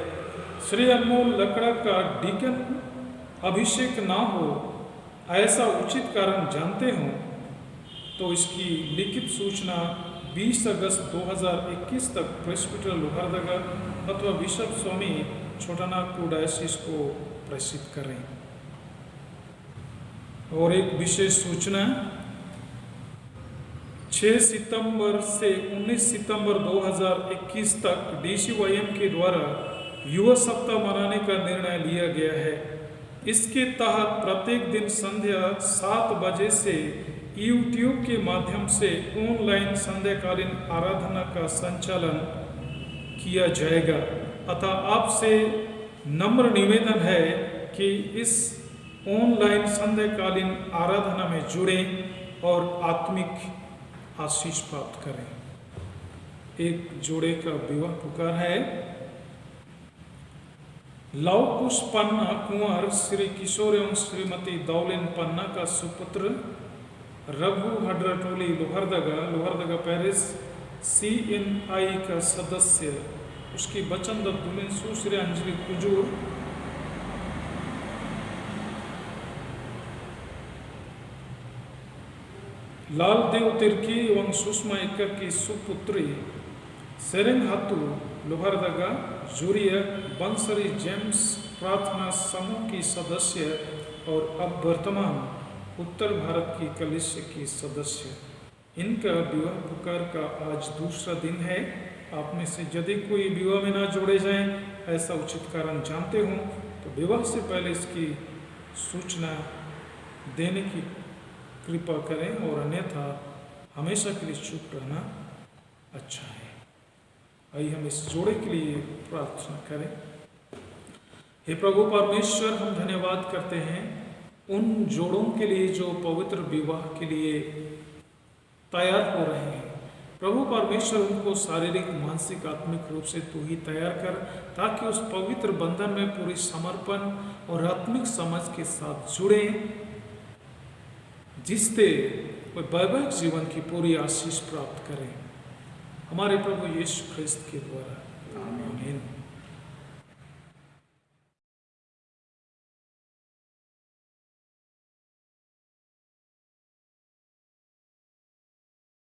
श्री अनमोल लकड़ा का डीकन अभिषेक ना हो ऐसा उचित कारण जानते हो तो इसकी लिखित सूचना 20 अगस्त 2021 तक प्रेस्बिटर लोहरदगा अथवा बिशप स्वामी छोटानागपुर डायसिस को प्रेषित करें। और एक विशेष सूचना, 6 सितंबर से 19 सितंबर 2021 तक DCYM के द्वारा युवा सप्ताह मनाने का निर्णय लिया गया है। इसके तहत प्रत्येक दिन संध्या 7 बजे से YouTube के माध्यम से ऑनलाइन संध्याकालीन आराधना का संचालन किया जाएगा। अतः आपसे नम्र निवेदन है कि इस ऑनलाइन संध्याकालीन आराधना में जुड़ें और आत्मिक आशीष प्राप्त करें। एक जोड़े का विवाह पुकार है। लवकुश पन्ना कुंवर श्री किशोर एवं श्रीमती दौलिन पन्ना का सुपुत्र रघु हड्रटोली लोहरदगा पेरिस CNI का सदस्य उसकी बचन दुल्हन सुश्री अंजलि कुजूर लालदेव तिर्की एवं सुषमा इक्का की सुपुत्री सेरिंग हतु लोहरदगा जूरिया बंसरी जेम्स प्रार्थना समूह की सदस्य और अब वर्तमान उत्तर भारत की कलिसिया की सदस्य। इनका विवाह पुकार का आज दूसरा दिन है। आप में से यदि कोई विवाह में ना जोड़े जाएं ऐसा उचित कारण जानते हो तो विवाह से पहले इसकी सूचना देने की कृपा करें और अन्यथा हमेशा के लिए चुप रहना अच्छा है। आइए हम इस जोड़े के लिए प्रार्थना करें। हे प्रभु परमेश्वर, हम धन्यवाद करते हैं उन जोड़ों के लिए जो पवित्र विवाह के लिए तैयार हो रहे हैं। प्रभु परमेश्वर, उनको शारीरिक मानसिक आत्मिक रूप से तू ही तैयार कर, ताकि उस पवित्र बंधन में पूरी समर्पण और आत्मिक समझ के साथ जुड़े, जिससे वे वैवाहिक जीवन की पूरी आशीष प्राप्त करें। हमारे प्रभु यीशु ख्रिस्त के द्वारा